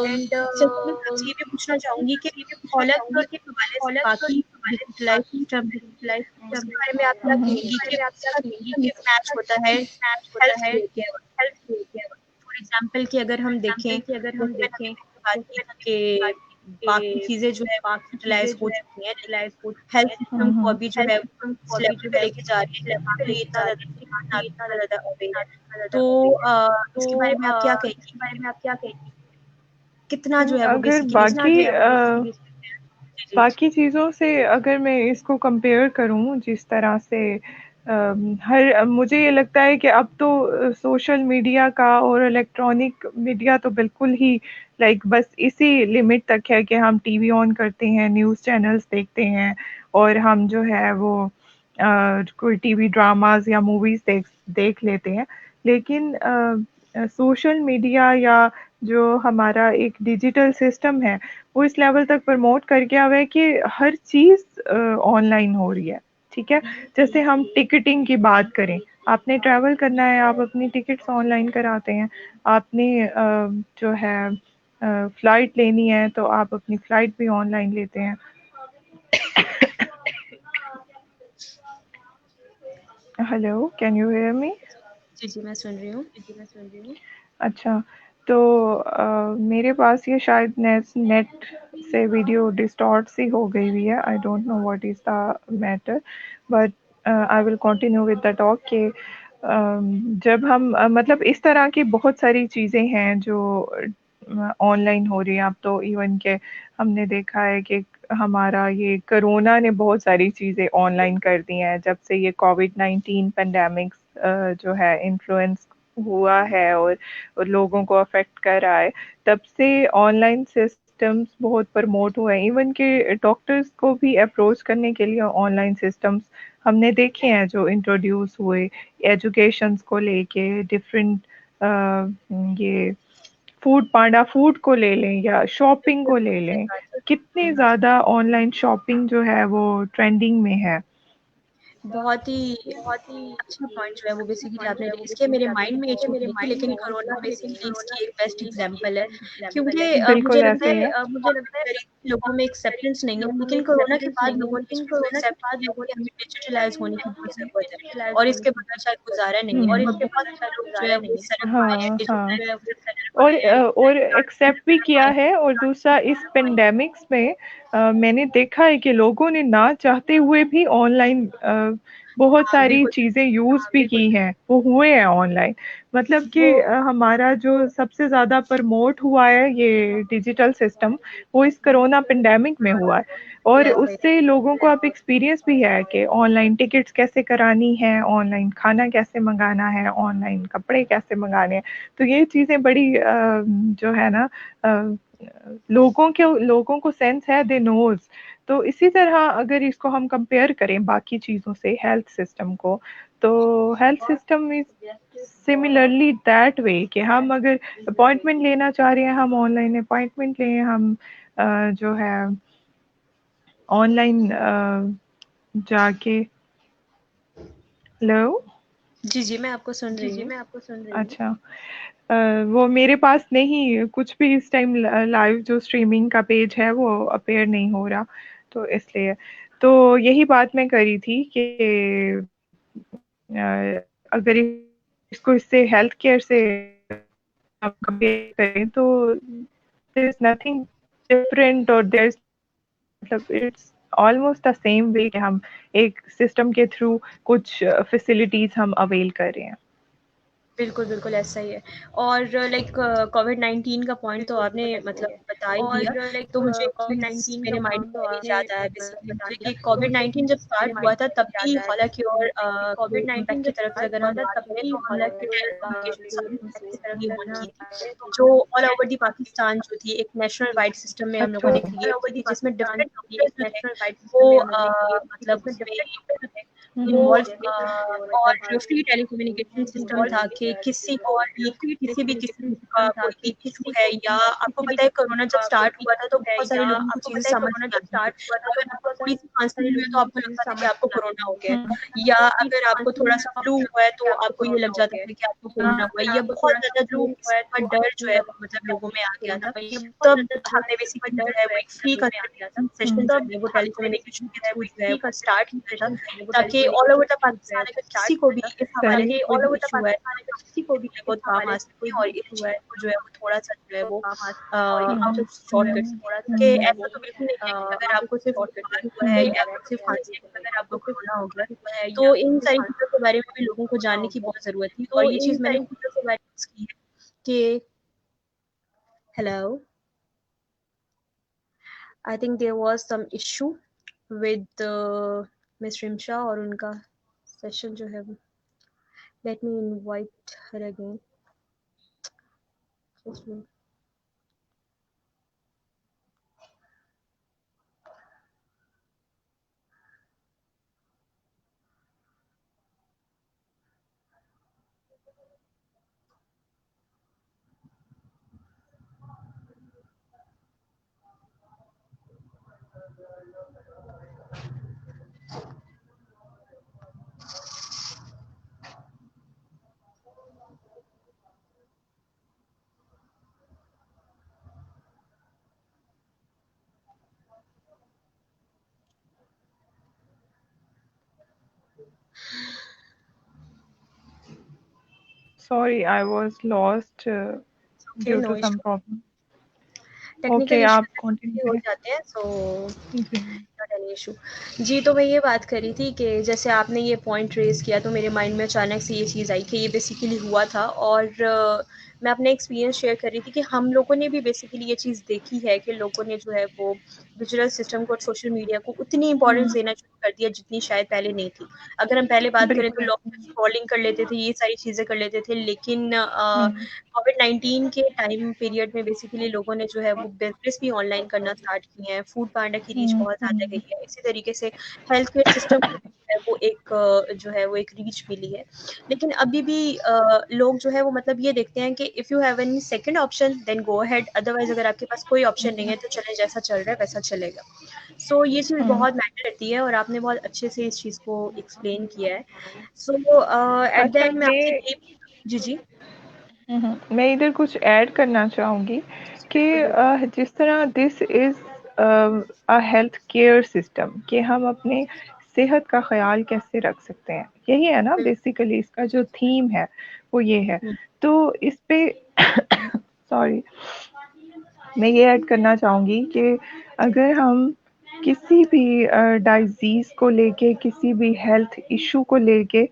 मैं आपसे ये भी पूछना चाहूँगी कि कॉलर के हवाले से बाकी डिजिटलाइज सिस्टम है, उसके बारे में आप क्या कहेंगी कि किसका मिसमैच होता है हेल्थ केयर के फॉर एग्जाम्पल कि अगर हम देखें जैसे मैंने अभी पहले बात की थी कि बाकी चीज़ें जो है वो डिजिटलाइज हो चुकी हैं, लेकिन हेल्थ सिस्टम को अभी जो है वो इस लेवल पे लेके जा रही है जहाँ पे इतना ज़्यादा इतना ज़्यादा अवेयर है। तो इसके बारे में आप क्या कहेंगी कि कितना जो है वो अगर बेसिकली जी, जी। बाकी चीज़ों से अगर मैं इसको कंपेयर करूँ जिस तरह से हर मुझे ये लगता है कि अब तो सोशल मीडिया का और इलेक्ट्रॉनिक मीडिया तो बिल्कुल ही लाइक बस इसी लिमिट तक है कि हम टीवी ऑन करते हैं, न्यूज़ चैनल्स देखते हैं और हम जो है वो कोई टीवी ड्रामास या मूवीज़ देख देख लेते हैं। लेकिन सोशल मीडिया या जो हमारा एक डिजिटल सिस्टम है वो इस लेवल तक प्रमोट कर गया हुआ है कि हर चीज़ ऑनलाइन हो रही है, ठीक है? जैसे हम टिकटिंग की बात करें, आपने ट्रैवल करना है, आप अपनी टिकट्स ऑनलाइन कराते हैं। आपने जो है फ्लाइट लेनी है, तो आप अपनी फ्लाइट भी ऑनलाइन लेते हैं। Hello, can you hear me? जी, जी, मैं सुन रही हूँ। अच्छा, तो मेरे पास ये शायद नेट से वीडियो डिस्टॉर्ट सी हो गई हुई है। I don't know what is the matter, but I will continue with the talk कि जब हम मतलब इस तरह की बहुत सारी चीज़ें हैं जो ऑनलाइन हो रही हैं। अब तो इवन के हमने देखा है कि हमारा ये कोरोना ने बहुत सारी चीज़ें ऑनलाइन कर दी हैं। जब से ये कोविड-19 पैंडेमिक जो है इन्फ्लुएंस हुआ है और लोगों को अफेक्ट कर रहा है, तब से ऑनलाइन सिस्टम्स बहुत प्रमोट हुए हैं। इवन के डॉक्टर्स को भी अप्रोच करने के लिए ऑनलाइन सिस्टम्स हमने देखे हैं जो इंट्रोड्यूस हुए, एजुकेशंस को लेके डिफरेंट ये फूड पांडा फूड को ले लें या शॉपिंग को ले लें, कितनी ज़्यादा ऑनलाइन शॉपिंग जो है वो ट्रेंडिंग में है। बहुत ही अच्छा पॉइंट जो है वो बेसिकली आपने रेज़ किया। मेरे माइंड में ये चीज़ नहीं थी, लेकिन कोरोना बेसिकली इसकी एक बेस्ट एग्ज़ाम्पल है क्योंकि मुझे बिल्कुल लगता ऐसे ही है है। लोगों में एक्सेप्टेंस नहीं है, लेकिन कोरोना के बाद लोगों ने इस चीज़ को एक्सेप्ट किया कि हमें डिजिटलाइज़ होने की बहुत ज़रूरत है और इसके बगैर शायद गुज़ारा नहीं है और बहुत से लोग जो है वो इस तरफ आए हैं हाँ, कि जो हाँ। और एक्सेप्ट भी किया है और दूसरा इस पेंडेमिक्स में मैंने देखा है कि लोगों ने ना चाहते हुए भी ऑनलाइन बहुत हाँ, सारी बिल्कुल। चीज़ें यूज़ भी की हैं, वो हुए हैं ऑनलाइन। मतलब कि हमारा जो सबसे ज़्यादा प्रमोट हुआ है ये डिजिटल सिस्टम, वो इस कोरोना पेंडेमिक में हुआ है बिल्कुल और ऐसा ही उससे लोगों को अब एक्सपीरियंस भी है कि ऑनलाइन टिकट्स कैसे करानी है, ऑनलाइन खाना कैसे मँगाना है, ऑनलाइन कपड़े कैसे मँगाने हैं। तो ये चीज़ें बड़ी जो है ना अ, लोगों को सेंस है, दे नोज़। तो इसी तरह अगर इसको हम कंपेयर करें बाकी चीज़ों से हेल्थ सिस्टम को, तो health system is similarly that way कि हम अगर अपॉइंटमेंट लेना चाह रहे हैं, हम ऑनलाइन अपॉइंटमेंट लें, हम जो है ऑनलाइन जाके हेलो? जी, जी, मैं आपको सुन रही हूँ। अच्छा। वो मेरे पास नहीं कुछ भी इस टाइम लाइव जो स्ट्रीमिंग का पेज है वो अपीयर नहीं हो रहा, तो इसलिए। तो यही बात मैं कर रही थी कि अगर इसको इससे हेल्थ केयर से आप कंपेयर करें तो देयर इज़ नथिंग डिफरेंट और देयर इज़ मतलब it's almost the same way कि हम एक सिस्टम के थ्रू कुछ फैसिलिटीज़ हम अवेल कर रहे हैं। बिल्कुल, बिल्कुल ऐसा ही है और लाइक कोविड-19 का पॉइंट तो आपने मतलब बता ही दिया, तो मुझे एक चीज़ मेरे माइंड में अभी याद आया बेसिकली मुझे कि कोविड-19 जब स्टार्ट हुआ था तब भी हालाँकि और के इम्पैक्ट की तरफ से अगर हम बात करें तो हम लोगों ने telecommunication service basically on की थी, जो ऑल ओवर द पाकिस्तान जो थी एक नेशनल वाइड सिस्टम में हम लोगों ने क्रिएट की थी जिसमें डिफरेंट डॉक्टर्स जो थे वो मतलब उसमें हुँ, हुँ। इन्वॉल्व थे और फ्री टेलीकम्युनिकेशन सिस्टम था कि कि किसी को भी किसी भी किस्म का कोई भी इशू है, या आपको पता है कोरोना जब स्टार्ट हुआ था तो बहुत सारे लोगों को चीजें समझ नहीं आती थी। अगर आपको थोड़ी सी खांसी हुई है तो आपको लगता था कि आपको कोरोना हो गया है, या अगर आपको थोड़ा सा फ्लू हुआ है तो आपको ये लग जाता था कि आपको कोरोना हुआ है, या बहुत ज्यादा जो किस्म का डर जो है वो मतलब लोगों में आ गया था। तब हमने बेसिकली जो है वो एक फ्री कंसल्टेशन सेशन जो है वो टेलीकम्युनिकेशन के थ्रू जो है वो स्टार्ट किया था, ताकि ऑल ओवर द पाकिस्तान अगर किसी को भी इस हवाले से कोई भी इशू है तो किसी को भी बहुत काम आ सकते हैं, और इस चीज को जो है वो थोड़ा सा जो है वो आप शॉर्ट कर सकते हैं। कि ऐसा तो बिल्कुल नहीं है कि अगर आपको सिर्फ बुखार हुआ है या आपको सिर्फ खांसी है, अगर आपको कोरोना हो गया है, तो इन सारी चीजों के बारे में भी लोगों को जानने की बहुत जरूरत थी, और ये चीज मैंने खुद से की है कि hello, I think there was some issue with miss Rimsha और उनका सेशन जो है वो, let me invite her again. Sorry, I was lost Okay, due no to some issue. problem. Technical Okay, issue आप कंटिन्यू हो करें। जाते हैं, सो जी। Not any issue. जी, तो मैं ये बात कर रही थी कि जैसे आपने ये पॉइंट रेज़ किया तो मेरे माइंड में अचानक से ये चीज़ आई कि ये बेसिकली हुआ था, और मैं अपना एक्सपीरियंस शेयर कर रही थी कि हम लोगों ने भी बेसिकली ये चीज़ देखी है कि लोगों ने जो है वो डिजिटल सिस्टम को और सोशल मीडिया को उतनी इम्पोर्टेंस देना शुरू कर दिया जितनी शायद पहले नहीं थी। अगर हम पहले बात करें तो बिल्कुल। लोग स्क्रॉलिंग कर लेते थे, ये सारी चीज़ें कर लेते थे, लेकिन हुँ, कोविड-19 के टाइम पीरियड में बेसिकली लोगों ने जो है वो बिज़नेस भी ऑनलाइन करना स्टार्ट किए हैं, फूड पांडा की रीच हुँ, बहुत ज़्यादा हुँ, गई है। इसी तरीके से हेल्थ केयर सिस्टम को है वो एक जो है वो एक रीच मिली है। लेकिन अभी भी लोग जो है वो मतलब ये देखते हैं कि if you have any second option then go ahead, otherwise अगर आपके पास कोई ऑप्शन नहीं है तो चलें, जैसा चल रहा है वैसा चलेगा। सो ये चीज़ हुँ। बहुत मैटर करती है, और आपने बहुत अच्छे से इस चीज़ को एक्सप्लेन किया है। सो एट द अच्छा एंड मैं आपसे यही जी, जी। मैं इधर कुछ ऐड करना चाहूँगी कि जिस तरह this is a health care system कि हम अपने सेहत का ख़्याल कैसे रख सकते हैं, यही है ना बेसिकली इसका जो थीम है, वो ये है। तो इस पे सॉरी, मैं ये ऐड करना चाहूँगी कि अगर हम किसी भी डिज़ीज़ को लेके, किसी भी हेल्थ इश्यू को लेके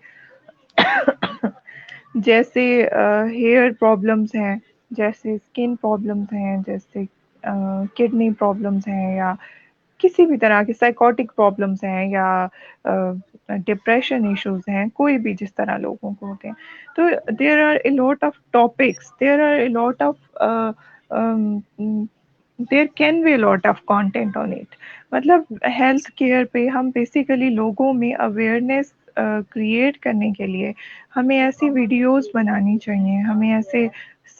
जैसे हेयर प्रॉब्लम्स हैं, जैसे स्किन प्रॉब्लम्स हैं, जैसे किडनी प्रॉब्लम्स हैं, या किसी भी तरह के साइकोटिक प्रॉब्लम्स हैं, या डिप्रेशन इश्यूज़ हैं, कोई भी जिस तरह लोगों को होते हैं। तो there are a lot of topics, there are a lot of there can be a lot of content on it. मतलब हेल्थ केयर पे हम बेसिकली लोगों में अवेयरनेस क्रिएट करने के लिए हमें ऐसी वीडियोस बनानी चाहिए, हमें ऐसे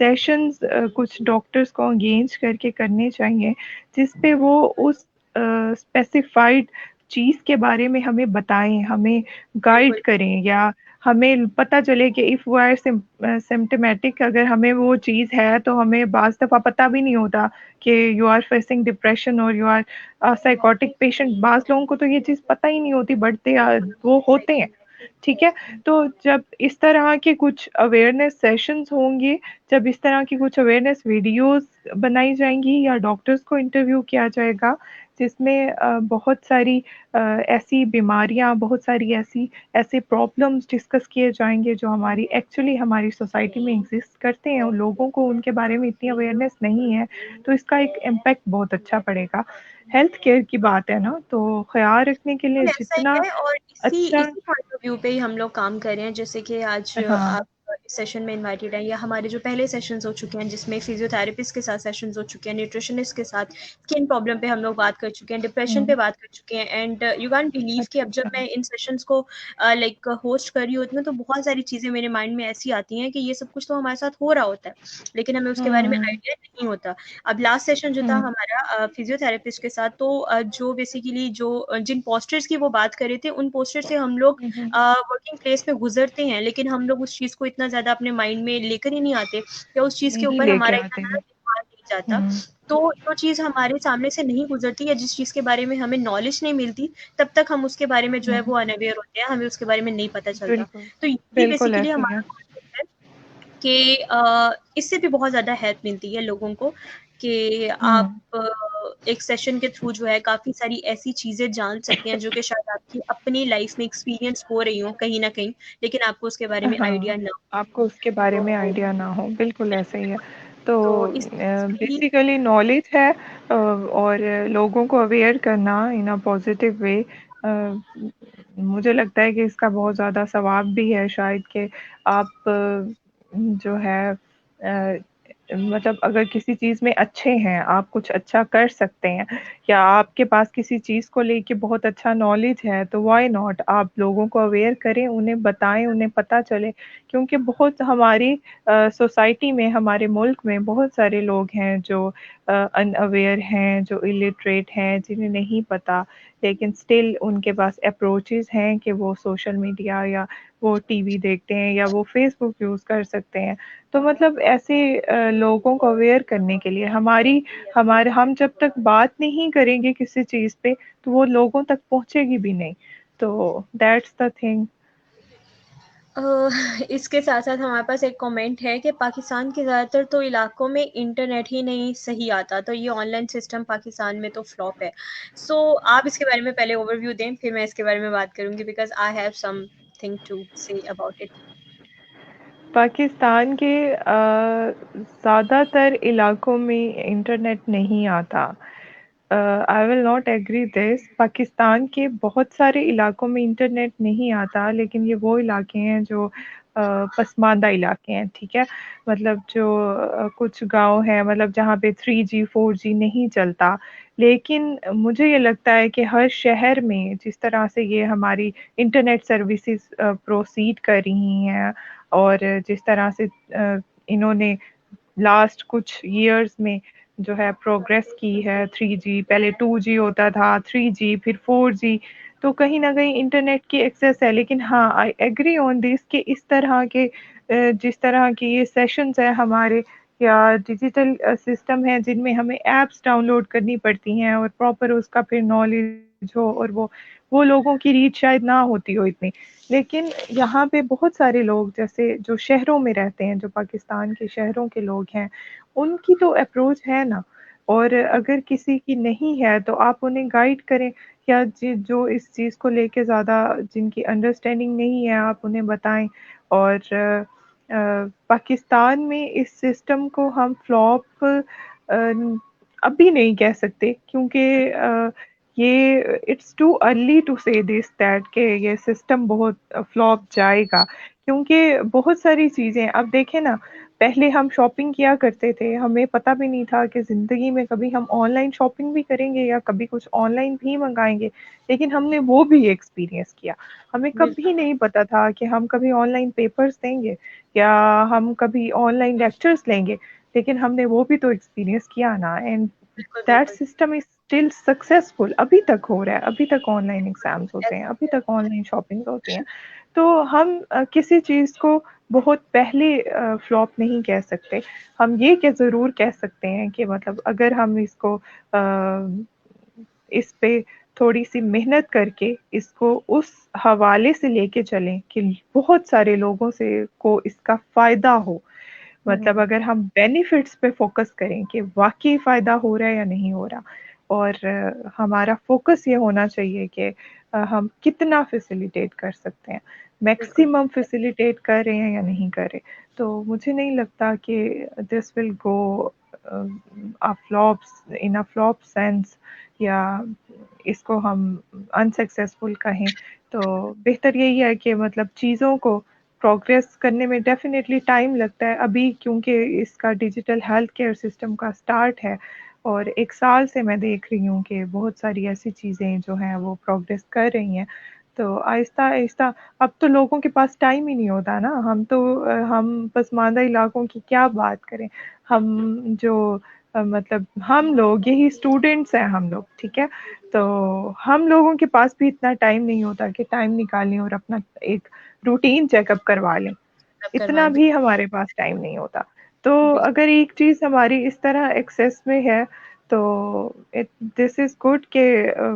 सेशंस कुछ डॉक्टर्स को अगेंस्ट करके करने चाहिए जिस पे वो उस स्पेसिफाइड चीज़ के बारे में हमें बताएं, हमें गाइड करें, या हमें पता चले कि इफ़ वी आर सिम्टोमेटिक, अगर हमें वो चीज़ है तो हमें बाज़ दफ़ा पता भी नहीं होता कि यू आर फेसिंग डिप्रेशन और यू आर साइकोटिक पेशेंट। बाज़ लोगों को तो ये चीज़ पता ही नहीं होती, बट दे आर, वो होते हैं। ठीक है? तो जब इस तरह के कुछ अवेयरनेस सेशंस होंगे, जब इस तरह की कुछ अवेयरनेस वीडियोज़ बनाई जाएँगी, या डॉक्टर्स को इंटरव्यू किया जाएगा, जिसमें बहुत सारी ऐसी बीमारियाँ, बहुत सारी ऐसे प्रॉब्लम्स डिस्कस किए जाएँगे जो हमारी एक्चुअली हमारी सोसाइटी में एग्ज़िस्ट करते हैं और लोगों को उनके बारे में इतनी अवेयरनेस नहीं है, तो इसका एक इम्पैक्ट बहुत अच्छा पड़ेगा। हेल्थ केयर की बात है ना, तो ख़्याल रखने के लिए बिल्कुल ऐसा ही जितना है, और इसी अच्छा। इसी पॉइंट ऑफ व्यू पे ही हम लोग काम कर रहे हैं, जैसे कि आज हाँ। इस सेशन में इनवाइटेड हैं, या हमारे जो पहले सेशंस हो चुके हैं जिसमें फिजियोथेरेपिस्ट के साथ सेशंस हो चुके हैं, न्यूट्रिशनिस्ट के साथ स्किन प्रॉब्लम पे हम लोग बात कर चुके हैं, डिप्रेशन पे बात कर चुके हैं। एंड यू कैन बिलीव कि अब जब मैं इन सेशंस को लाइक होस्ट कर रही होती हूँ तो बहुत सारी चीज़ें मेरे माइंड में ऐसी आती हैं कि ये सब कुछ तो हमारे साथ हो रहा होता है, लेकिन हमें उसके बारे में आइडिया नहीं होता। अब लास्ट सेशन जो था हमारा फिजियोथेरेपिस्ट के साथ, तो जो बेसिकली जो जिन पोस्टर्स की वो बात कर रहे थे, उन पोस्टर से हम लोग वर्किंग प्लेस में गुजरते हैं, लेकिन हम लोग उस चीज़ को इतना ज़्यादा अपने माइंड में लेकर ही नहीं आते, या उस चीज़ के नहीं ऊपर लेके हमारा इतना आते ज़्यादा हैं। दिमाग नहीं जाता। तो जो चीज़ हमारे सामने से नहीं गुजरती या जिस चीज़ के बारे में हमें नॉलेज नहीं मिलती, तब तक हम उसके बारे में जो है वो अनअवेयर होते हैं, हमें उसके बारे में नहीं पता चलता। बिल्कुल तो ये भी बिल्कुल बेसिकली ऐसे ही है। हमारा कॉन्सेप्ट है कि इससे भी बहुत ज़्यादा हेल्प मिलती है लोगों को कि आप एक सेशन के थ्रू जो है काफ़ी सारी ऐसी चीज़ें जान सकते हैं जो कि शायद आपकी अपनी लाइफ में एक्सपीरियंस हो रही हो कहीं ना कहीं, लेकिन आपको उसके बारे में आइडिया हाँ, ना आपको उसके बारे में हो। आइडिया ना हो, बिल्कुल ऐसे ही है। तो तो इस चीज़ में ही बेसिकली नॉलेज है, और लोगों को अवेयर करना इन अ पॉजिटिव वे। मुझे लगता है कि इसका बहुत ज़्यादा सवाब भी है शायद, कि आप जो है मतलब अगर किसी चीज़ में अच्छे हैं, आप कुछ अच्छा कर सकते हैं, या आपके पास किसी चीज़ को लेके बहुत अच्छा नॉलेज है, तो व्हाई नॉट आप लोगों को अवेयर करें, उन्हें बताएं, उन्हें पता चले। क्योंकि बहुत हमारी सोसाइटी में, हमारे मुल्क में बहुत सारे लोग हैं जो अनअवेयर हैं, जो इलिटरेट हैं, जिन्हें नहीं पता, लेकिन स्टिल उनके पास अप्रोचेस हैं कि वो सोशल मीडिया या वो टीवी देखते हैं या वो फेसबुक यूज़ कर सकते हैं। तो मतलब ऐसे लोगों को अवेयर करने के लिए हमारे हम जब तक बात नहीं करेंगे किसी चीज़ पे, तो वो लोगों तक पहुँचेगी भी नहीं। तो दैट्स द थिंग। इसके साथ साथ हमारे पास एक कमेंट है कि पाकिस्तान के ज़्यादातर तो इलाकों में इंटरनेट ही नहीं सही आता, तो ये ऑनलाइन सिस्टम पाकिस्तान में तो फ्लॉप है। सो आप इसके बारे में पहले ओवरव्यू दें, फिर मैं इसके बारे में बात करूंगी, because I have something to say about it. Pakistan के ज़्यादातर इलाकों में इंटरनेट नहीं आता। I will not agree this. Pakistan के बहुत सारे इलाकों में इंटरनेट नहीं आता, लेकिन ये वो इलाके हैं जो पसमानदा इलाके हैं, ठीक है। मतलब जो कुछ गांव हैं, मतलब जहाँ पे 3G 4G नहीं चलता। लेकिन मुझे ये लगता है कि हर शहर में जिस तरह से ये हमारी इंटरनेट सर्विसेज प्रोसीड कर रही हैं, और जिस तरह से इन्होंने लास्ट कुछ इयर्स में जो है प्रोग्रेस की है, 3G पहले 2G होता था, 3G फिर 4G, तो कहीं ना कहीं इंटरनेट की एक्सेस है। लेकिन हाँ, आई एग्री ऑन दिस कि इस तरह के जिस तरह के ये सेशंस है हमारे, या डिजिटल सिस्टम है जिनमें हमें एप्स डाउनलोड करनी पड़ती हैं और प्रॉपर उसका फिर नॉलेज हो, और वो लोगों की रीच शायद ना होती हो इतनी। लेकिन यहाँ पे बहुत सारे लोग जैसे जो शहरों में रहते हैं, जो पाकिस्तान के शहरों के लोग हैं, उनकी तो अप्रोच है ना। और अगर किसी की नहीं है तो आप उन्हें गाइड करें, या जो इस चीज़ को लेके ज़्यादा जिनकी अंडरस्टैंडिंग नहीं है, आप उन्हें बताएं। और पाकिस्तान में इस सिस्टम को हम फ्लॉप अभी नहीं कह सकते, क्योंकि ये इट्स टू अर्ली टू से दिस दैट कि ये सिस्टम बहुत फ्लॉप जाएगा। क्योंकि बहुत सारी चीज़ें अब देखें ना, पहले हम शॉपिंग किया करते थे, हमें पता भी नहीं था कि ज़िंदगी में कभी हम ऑनलाइन शॉपिंग भी करेंगे या कभी कुछ ऑनलाइन भी मंगाएंगे। लेकिन हमने वो भी एक्सपीरियंस किया। हमें कभी नहीं पता था कि हम कभी ऑनलाइन पेपर्स देंगे या हम कभी ऑनलाइन लेक्चर्स लेंगे, लेकिन हमने वो भी तो एक्सपीरियंस किया ना। एंड बिल्कुल दैट बिल्कुल। सिस्टम इज स्टिल सक्सेसफुल, अभी तक हो रहा है, अभी तक ऑनलाइन एग्जाम्स होते हैं, अभी तक ऑनलाइन शॉपिंग होती हैं। तो हम किसी चीज़ को बहुत पहले फ्लॉप नहीं कह सकते। हम ये क्या ज़रूर कह सकते हैं कि मतलब अगर हम इसको इस पे थोड़ी सी मेहनत करके इसको उस हवाले से लेके चलें कि बहुत सारे लोगों से को इसका फ़ायदा हो। मतलब अगर हम बेनिफिट्स पे फोकस करें कि वाक़ई फ़ायदा हो रहा है या नहीं हो रहा, और हमारा फोकस ये होना चाहिए कि हम कितना फैसिलिटेट कर सकते हैं, बिल्कुल मैक्सिमम फैसिलिटेट कर रहे हैं या नहीं कर रहे। तो मुझे नहीं लगता कि this will go in a flop sense, या इसको हम अनसक्सेसफुल कहें। तो बेहतर यही है कि मतलब चीज़ों को प्रोग्रेस करने में डेफिनेटली टाइम लगता है अभी, क्योंकि इसका डिजिटल हेल्थ केयर सिस्टम का स्टार्ट है और 1 साल से मैं देख रही हूँ कि बहुत सारी ऐसी चीज़ें जो हैं वो प्रोग्रेस कर रही हैं। तो आहिस्ता-आहिस्ता अब तो लोगों के पास टाइम ही नहीं होता ना, हम पसमानदा इलाकों की क्या बात करें। हम जो मतलब हम लोग यही स्टूडेंट्स हैं हम लोग, ठीक है? तो हम लोगों के पास भी इतना टाइम नहीं होता कि टाइम निकालें और अपना एक रूटीन चेकअप करवा लें। करवा इतना लें। भी हमारे पास टाइम नहीं होता। तो बिल्कुल अगर एक चीज़ हमारी इस तरह एक्सेस में है तो दिस इज़ गुड कि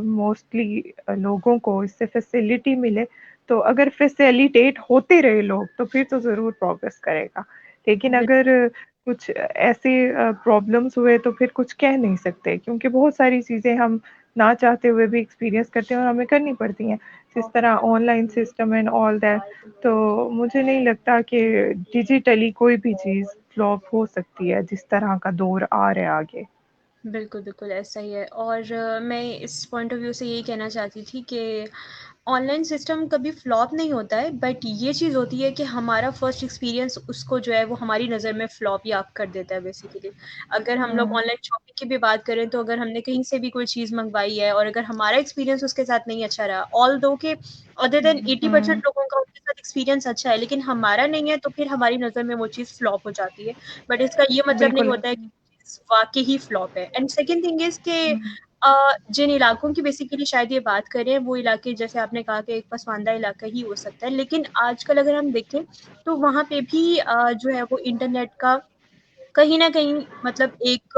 मोस्टली लोगों को इससे फैसिलिटी मिले। तो अगर फैसिलिटेट होते रहे लोग तो फिर तो ज़रूर प्रोग्रेस करेगा। लेकिन बिल्कुल अगर कुछ ऐसे प्रॉब्लम्स हुए तो फिर कुछ कह नहीं सकते, क्योंकि बहुत सारी चीज़ें हम ना चाहते हुए भी एक्सपीरियंस करते हैं और हमें करनी पड़ती हैं। जिस तरह online system and all that, तो मुझे नहीं लगता कि डिजिटली कोई भी चीज़ फ्लॉप हो सकती है जिस तरह का दौर आ रहा है आगे। बिल्कुल ऐसा ही है। और मैं इस पॉइंट ऑफ व्यू से यही कहना चाहती थी कि ऑनलाइन सिस्टम कभी फ्लॉप नहीं होता है, बट ये चीज़ होती है कि हमारा फर्स्ट एक्सपीरियंस उसको जो है वो हमारी नज़र में फ्लॉप या कर देता है बेसिकली। अगर हम लोग हुँ, ऑनलाइन शॉपिंग की भी बात करें तो अगर हमने कहीं से भी कोई चीज़ मंगवाई है और अगर हमारा एक्सपीरियंस उसके साथ नहीं अच्छा रहा, ऑल दो के अदर देन 80% हुँ, लोगों का उसके साथ एक्सपीरियंस अच्छा है लेकिन हमारा नहीं है, तो फिर हमारी नज़र में वो चीज़ फ्लॉप हो जाती है। बट इसका ये मतलब नहीं बिल्कुल होता है ऐसे कि ही। वाकई ही फ्लॉप है। एंड सेकेंड थिंग इज कि हुँ, जिन इलाकों की बेसिकली शायद ये बात करें, वो इलाके जैसे आपने कहा कि एक पसमानदा इलाका ही हो सकता है, लेकिन आजकल अगर हम देखें तो वहाँ पे भी जो है वो इंटरनेट का कहीं न कहीं मतलब एक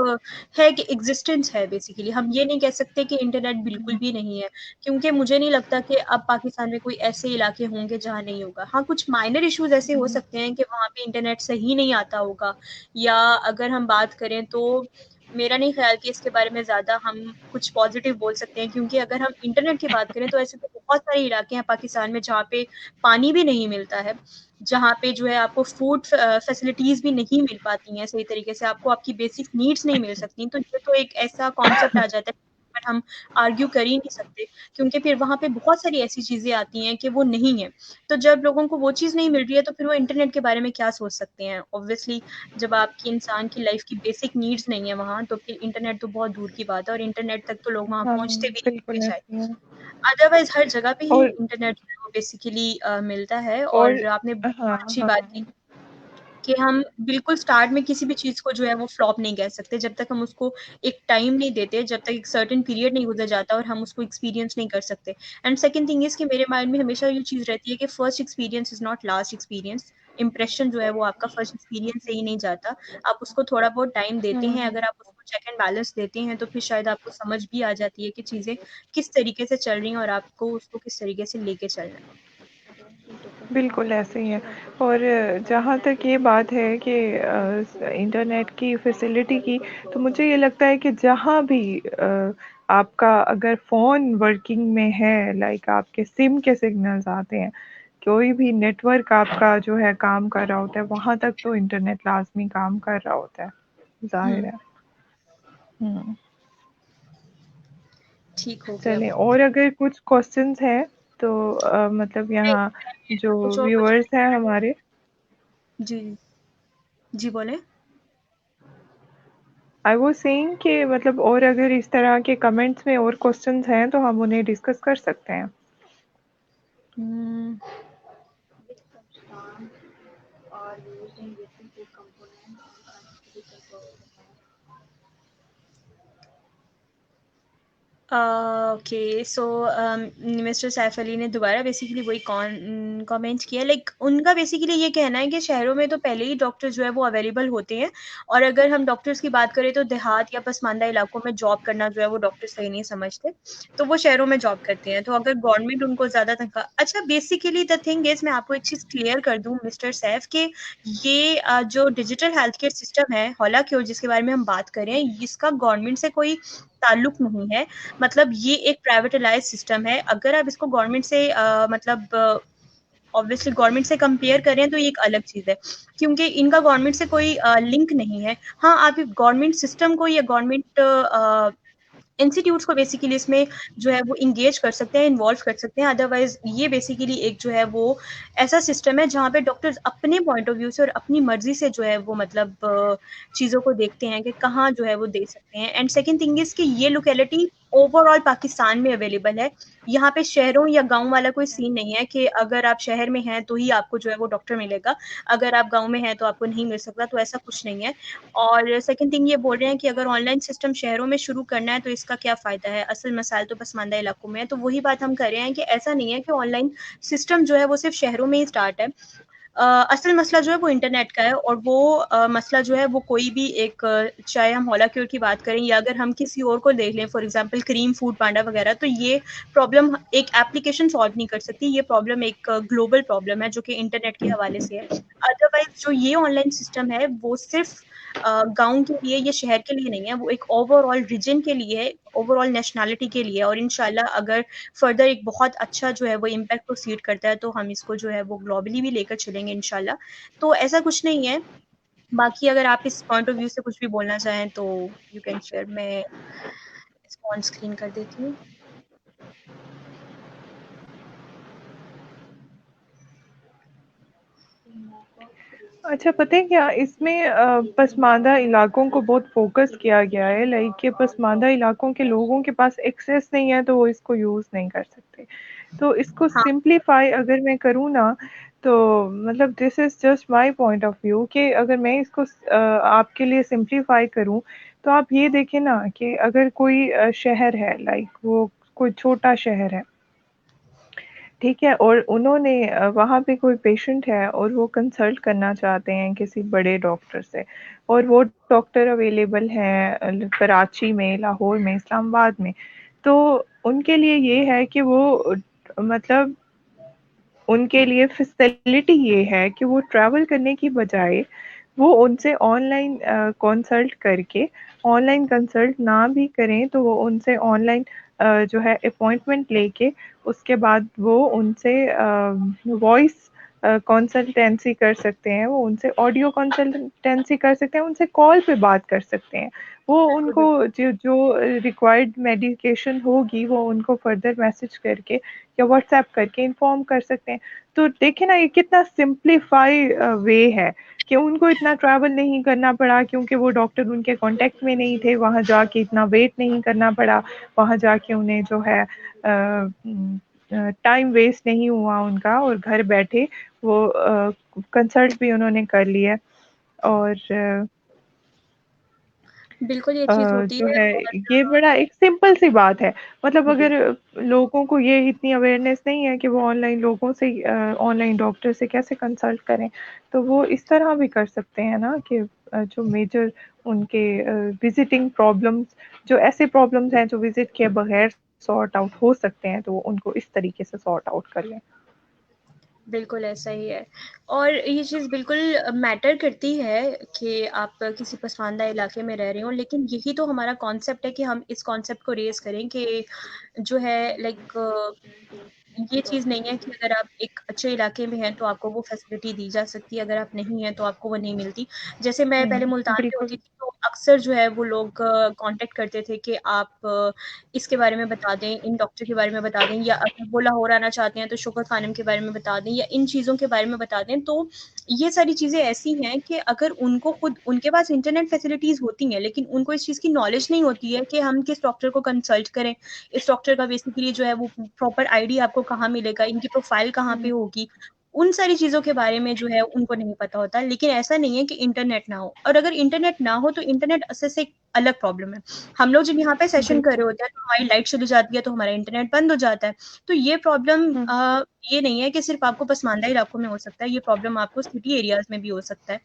है कि एग्ज़िस्टेंस है बेसिकली। हम ये नहीं कह सकते कि इंटरनेट बिल्कुल हुँ, भी नहीं है, क्योंकि मुझे नहीं लगता कि अब पाकिस्तान में कोई ऐसे इलाके होंगे जहाँ नहीं होगा। हाँ, कुछ माइनर इश्यूज़ ऐसे हो हुँ, सकते हैं कि वहाँ पे इंटरनेट सही नहीं आता होगा, या अगर हम बात करें तो मेरा नहीं ख़्याल कि इसके बारे में ज़्यादा हम कुछ पॉज़िटिव बोल सकते हैं, क्योंकि अगर हम इंटरनेट की बात करें तो ऐसे तो बहुत सारे इलाके हैं पाकिस्तान में जहाँ पे पानी भी नहीं मिलता है। जहाँ पे जो है आपको फूड फैसिलिटीज़ भी नहीं मिल पाती हैं सही तरीके से, आपको आपकी बेसिक नीड्स नहीं मिल सकती। तो ये तो एक ऐसा कॉन्सेप्ट आ जाता है, बट हम आर्ग्यू कर ही नहीं सकते, क्योंकि फिर वहाँ पे बहुत सारी ऐसी चीज़ें आती हैं कि वो नहीं है। तो जब लोगों को वो चीज़ नहीं मिल रही है, तो फिर वो इंटरनेट के बारे में क्या सोच सकते हैं? ऑब्वियसली जब आपकी इंसान की लाइफ़ की बेसिक नीड्स नहीं है वहाँ, तो फिर इंटरनेट तो बहुत दूर की बात है, और इंटरनेट तक तो लोग वहाँ हाँ, पहुँचते भी नहीं होंगे बिल्कुल शायद। ऐसे ही है। अदरवाइज़ हर जगह पे ही और इंटरनेट जो है वो बेसिकली मिलता है। और और आपने हाँ, बहुत अच्छी बात की हाँ। कि हम बिल्कुल स्टार्ट में किसी भी चीज़ को जो है वो फ्लॉप नहीं कह सकते, जब तक हम उसको एक टाइम नहीं देते, जब तक एक सर्टेन पीरियड नहीं गुज़र जाता और हम उसको एक्सपीरियंस नहीं कर सकते। एंड सेकंड थिंग इज़ कि मेरे माइंड में हमेशा ये चीज़ रहती है कि first experience is not last experience. Impression जो है वो आपका फर्स्ट एक्सपीरियंस से ही नहीं जाता। आप उसको थोड़ा बहुत टाइम देते हैं, हुँ, अगर आप उसको चेक एंड बैलेंस देते हैं, तो फिर शायद आपको समझ भी आ जाती है कि चीज़ें किस तरीके से चल रही हैं और आपको उसको किस तरीके से लेके चलना है। बिल्कुल ऐसे ही है। और जहाँ तक ये बात है कि इंटरनेट की फैसिलिटी की, तो मुझे ये लगता है कि जहाँ भी आपका अगर फ़ोन वर्किंग में है, लाइक आपके सिम के सिग्नल्स आते हैं, कोई भी नेटवर्क आपका जो है काम कर रहा होता है, वहाँ तक तो इंटरनेट लाज़मी काम कर रहा होता है, ज़ाहिर हुँ, है। हुँ। ठीक हो गया चलें, वो। और अगर कुछ क्वेश्चंस हैं तो मतलब नहीं, यहाँ जो कुछ और व्यूअर्स हैं हमारे, जी, जी बोलें? आई वाज़ सेइंग कि मतलब और अगर इस तरह के कमेंट्स में और क्वेश्चंस हैं तो हम उन्हें डिस्कस कर सकते हैं। हुँ। ओके, सो मिस्टर सैफ अली ने दोबारा बेसिकली वही कमेंट किया। लाइक उनका बेसिकली ये कहना है कि शहरों में तो पहले ही डॉक्टर जो है वो अवेलेबल होते हैं, और अगर हम डॉक्टर्स की बात करें तो देहात या पसमानदा इलाकों में जॉब करना जो है वो डॉक्टर सही नहीं समझते, तो वो शहरों में जॉब करते हैं। तो अगर गवर्नमेंट उनको ज़्यादा तनख्वाह, अच्छा बेसिकली द थिंग इज़, मैं आपको एक चीज़ क्लियर कर दूँ मिस्टर सैफ, कि ये जो डिजिटल हेल्थ केयर सिस्टम है हौला क्योर जिसके बारे में हम बात कर रहे हैं, इसका गवर्नमेंट से कोई ताल्लुक नहीं है। मतलब ये एक प्राइवेटाइज़्ड सिस्टम है। अगर आप इसको गवर्नमेंट से मतलब ऑब्वियसली गवर्नमेंट से कंपेयर करें तो ये एक अलग चीज़ है, क्योंकि इनका गवर्नमेंट से कोई लिंक नहीं है। हाँ, आप गवर्नमेंट सिस्टम को या गवर्नमेंट इंस्टीट्यूट्स को बेसिकली इसमें जो है वो इंगेज कर सकते हैं, इन्वॉल्व कर सकते हैं। अदरवाइज ये बेसिकली एक जो है वो ऐसा सिस्टम है जहाँ पे डॉक्टर्स अपने पॉइंट ऑफ व्यू से और अपनी मर्जी से जो है वो मतलब चीज़ों को देखते हैं कि कहाँ जो है वो दे सकते हैं। एंड सेकेंड थिंग इज कि ये लोकेलिटी ओवरऑल पाकिस्तान में अवेलेबल है। यहाँ पे शहरों या गांव वाला कोई सीन नहीं है कि अगर आप शहर में हैं तो ही आपको जो है वो डॉक्टर मिलेगा, अगर आप गांव में हैं तो आपको नहीं मिल सकता, तो ऐसा कुछ नहीं है। और सेकंड थिंग ये बोल रहे हैं कि अगर ऑनलाइन सिस्टम शहरों में शुरू करना है तो इसका क्या फ़ायदा है, असल मसाइल तो पसमानदा इलाकों में है। तो वही बात हम कर रहे हैं कि ऐसा नहीं है कि ऑनलाइन सिस्टम जो है वो सिर्फ शहरों में ही स्टार्ट है। असल मसला जो है वो इंटरनेट का है, और वो मसला जो है वो कोई भी एक चाहे हम हौला क्योर की बात करें या अगर हम किसी और को देख लें, फॉर एग्जांपल क्रीम फूड पांडा वगैरह, तो ये प्रॉब्लम एक एप्लीकेशन सॉल्व नहीं कर सकती। ये प्रॉब्लम एक ग्लोबल प्रॉब्लम है जो कि इंटरनेट के हवाले से है। अदरवाइज जो ये ऑनलाइन सिस्टम है वो सिर्फ गाँव के लिए या शहर के लिए नहीं है, वो एक ओवरऑल रीजन के लिए है, ओवरऑल नेशनैलिटी के लिए। और इंशाल्लाह अगर फर्दर एक बहुत अच्छा जो है वो इम्पैक्ट प्रोसीड करता है तो हम इसको जो है वो ग्लोबली भी लेकर चलेंगे इंशाल्लाह। तो ऐसा कुछ नहीं है। बाकी अगर आप इस पॉइंट ऑफ व्यू से कुछ भी बोलना चाहें तो यू कैन शेयर। मैं इसको ऑन स्क्रीन कर देती हूँ। अच्छा, पता है क्या इसमें पसमानदा इलाकों को बहुत फोकस किया गया है, लाइक कि पसमानदा इलाकों के लोगों के पास एक्सेस नहीं है तो वो इसको यूज़ नहीं कर सकते। तो इसको हाँ सिंप्लीफाई अगर मैं करूँ ना, तो मतलब this is just my point of view कि अगर मैं इसको आपके लिए सिंप्लीफाई करूँ, तो आप ये देखें ना कि अगर कोई शहर है, लाइक वो कोई छोटा शहर है, ठीक है, और उन्होंने वहाँ पे कोई पेशेंट है और वो कंसल्ट करना चाहते हैं किसी बड़े डॉक्टर से, और वो डॉक्टर अवेलेबल हैं कराची में, लाहौर में, इस्लामाबाद में। तो उनके लिए ये है कि वो मतलब उनके लिए फैसिलिटी ये है कि वो ट्रैवल करने की बजाय वो उनसे ऑनलाइन कंसल्ट करके, ऑनलाइन कंसल्ट ना भी करें तो वो उनसे ऑनलाइन जो है अपॉइंटमेंट लेके उसके बाद वो उनसे वॉइस कंसल्टेंसी कर सकते हैं, वो उनसे ऑडियो कंसल्टेंसी कर सकते हैं, उनसे कॉल पे बात कर सकते हैं। वो बिल्कुल उनको बिल्कुल। जो जो रिक्वायर्ड मेडिकेशन होगी वो उनको फर्दर मैसेज करके या व्हाट्सएप करके इन्फॉर्म कर सकते हैं। तो देखिए ना, ये कितना सिंप्लीफाई वे है कि उनको इतना ट्रैवल नहीं करना पड़ा, क्योंकि वो डॉक्टर उनके कांटेक्ट में नहीं थे, वहाँ जाके इतना वेट नहीं करना पड़ा, वहाँ जाके उन्हें जो है टाइम वेस्ट नहीं हुआ उनका, और घर बैठे वो कंसल्ट भी उन्होंने कर लिया। और बिल्कुल ये चीज़ होती जो है। है और ये बड़ा एक सिंपल सी बात है। मतलब अगर बिल्कुल लोगों को ये इतनी अवेयरनेस नहीं है कि वो ऑनलाइन लोगों से ऑनलाइन डॉक्टर से कैसे कंसल्ट करें, तो वो इस तरह भी कर सकते हैं ना कि जो मेजर उनके विजिटिंग प्रॉब्लम्स, जो ऐसे प्रॉब्लम्स हैं जो विजिट के बगैर सॉर्ट आउट हो सकते हैं, तो वो उनको इस तरीके से सॉर्ट आउट कर लें। बिल्कुल ऐसा ही है। और ये चीज़ बिल्कुल मैटर करती है कि आप किसी पसमानदा इलाके में रह रहे हो, लेकिन यही तो हमारा कॉन्सेप्ट है कि हम इस कॉन्सेप्ट को रेज़ करें कि जो है लाइक ये चीज़ नहीं है कि अगर आप एक अच्छे इलाके में हैं तो आपको वो फैसिलिटी दी जा सकती है, अगर आप नहीं हैं तो आपको वो नहीं मिलती। जैसे मैं पहले मुल्तान में बिल्कुल। होती थी तो अक्सर जो है वो लोग कॉन्टैक्ट करते थे कि आप इसके बारे में बता दें, इन डॉक्टर के बारे में बता दें, या अगर वो लाहौर आना चाहते हैं तो शुक्र खानम के बारे में बता दें, या इन चीज़ों के बारे में बता दें। तो ये सारी चीज़ें ऐसी हैं कि अगर उनको खुद उनके पास इंटरनेट फैसिलिटीज़ होती हैं, लेकिन उनको इस चीज़ की नॉलेज नहीं होती है कि हम किस डॉक्टर को कंसल्ट करें, इस डॉक्टर का बेसिकली जो है वो प्रॉपर आईडी आपको कहाँ मिलेगा, इनकी प्रोफाइल कहाँ पे होगी, उन सारी चीज़ों के बारे में जो है उनको नहीं पता होता। लेकिन ऐसा नहीं है कि इंटरनेट ना हो, और अगर इंटरनेट ना हो तो इंटरनेट असर से एक अलग प्रॉब्लम है। हम लोग जब यहाँ पे सेशन कर बिल्कुल। रहे होते हैं तो हमारी लाइट चली जाती है तो हमारा इंटरनेट बंद हो जाता है। तो ये प्रॉब्लम ये नहीं है कि सिर्फ आपको पसमानदा इलाकों में हो सकता है, ये प्रॉब्लम आपको सिटी एरियाज में भी हो सकता है।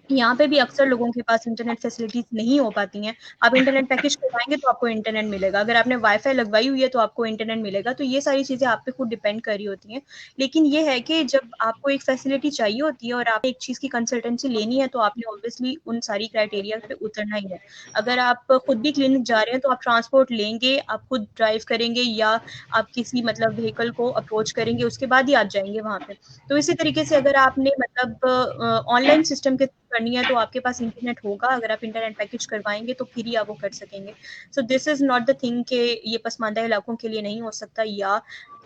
यहाँ पे भी अक्सर लोगों के पास इंटरनेट फैसिलिटीज़ नहीं हो पाती हैं। आप इंटरनेट पैकेज करवाएँगे तो आपको इंटरनेट मिलेगा, अगर आपने वाई-फाई लगवाई हुई है तो आपको इंटरनेट मिलेगा। तो ये सारी चीज़ें आप पे खुद डिपेंड कर रही होती हैं। लेकिन ये है कि जब आपको एक फैसिलिटी चाहिए होती है और आपने एक चीज़ की कंसल्टेंसी लेनी है तो आपने ऑब्वियसली उन सारी क्राइटेरिया पे उतरना ही है। अगर आप खुद भी क्लिनिक जा रहे हैं तो आप ट्रांसपोर्ट लेंगे, आप खुद ड्राइव करेंगे या आप किसी मतलब व्हीकल को अप्रोच करेंगे, उसके बाद ही आप जाएँगे वहाँ पे। तो इसी तरीके से अगर आपने मतलब ऑनलाइन सिस्टम के करनी है तो आपके पास इंटरनेट होगा, अगर आप इंटरनेट पैकेज करवाएंगे तो फिर ही आप वो कर सकेंगे। So this is not the thing कि ये पसमानदा इलाकों के लिए नहीं हो सकता, या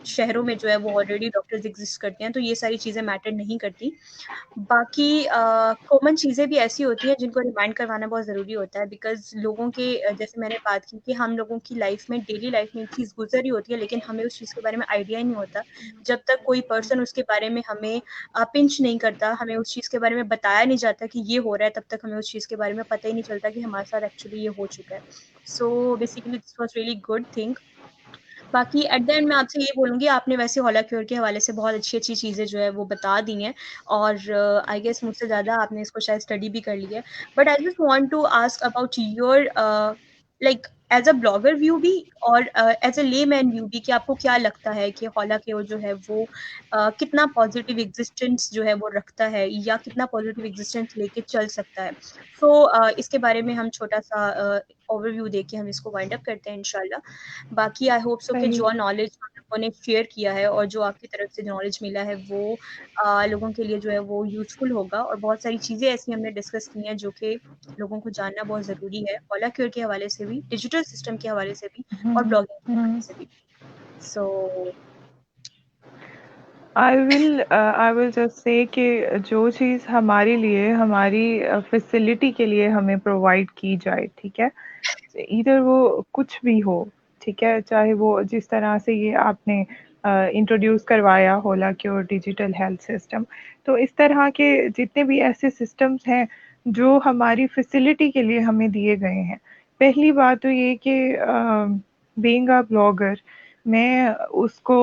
शहरों में जो है वो ऑलरेडी डॉक्टर्स एग्जिस्ट करते हैं, तो ये सारी चीज़ें मैटर नहीं करती। बाकी कॉमन चीज़ें भी ऐसी होती हैं जिनको रिमाइंड करवाना बहुत ज़रूरी होता है, बिकॉज लोगों के जैसे मैंने बात की कि हम लोगों की लाइफ में, डेली लाइफ में एक चीज़ गुजर रही होती है, लेकिन हमें उस चीज़ के बारे में आइडिया ही नहीं होता। जब तक कोई पर्सन उसके बारे में हमें पिंच नहीं करता, हमें उस चीज़ के बारे में बताया नहीं जाता कि ये हो रहा है, तब तक हमें उस चीज़ के बारे में पता ही नहीं चलता कि हमारे साथ एक्चुअली ये हो चुका है। So basically this was really good thing. बाकी एट द एंड मैं आपसे ये बोलूँगी, आपने वैसे हॉला क्योर के हवाले से बहुत अच्छी-अच्छी चीज़ें जो है वो बता दी हैं, और आई गेस मुझसे ज़्यादा आपने इसको शायद स्टडी भी कर लिया है। But I just want to ask about your like as a blogger view भी, और एज़ अ लेमैन व्यू भी, कि आपको क्या लगता है कि हॉला क्योर जो है वो कितना पॉजिटिव एग्जिस्टेंस जो है वो रखता है, या कितना पॉजिटिव एग्जिस्टेंस लेके चल सकता है? सो इसके बारे में हम छोटा-सा ओवरव्यू देके हम इसको वाइंड अप करते हैं इंशाल्लाह। बाकी आई होप सो कि सही। जो नॉलेज हम लोगों ने शेयर किया है और जो आपकी तरफ से नॉलेज मिला है वो लोगों के लिए जो है वो यूजफुल होगा, और बहुत सारी चीज़ें ऐसी हमने डिस्कस की हैं जो कि लोगों को जानना बहुत ज़रूरी है, हॉला क्योर के हवाले से भी, डिजिटल सिस्टम के हवाले से भी, और हम्म, ब्लॉगिंग के हवाले हम्म। से भी। सो आई विल जस्ट से कि जो चीज़ हमारे लिए, हमारी फैसिलिटी के लिए हमें प्रोवाइड की जाए, ठीक है, इधर वो कुछ भी हो, ठीक है, चाहे वो जिस तरह से ये आपने इंट्रोड्यूस करवाया होला क्योर डिजिटल हेल्थ सिस्टम, तो इस तरह के जितने भी ऐसे सिस्टम्स हैं जो हमारी फैसिलिटी के लिए हमें दिए गए हैं। पहली बात तो ये कि बीइंग अ ब्लॉगर, मैं उसको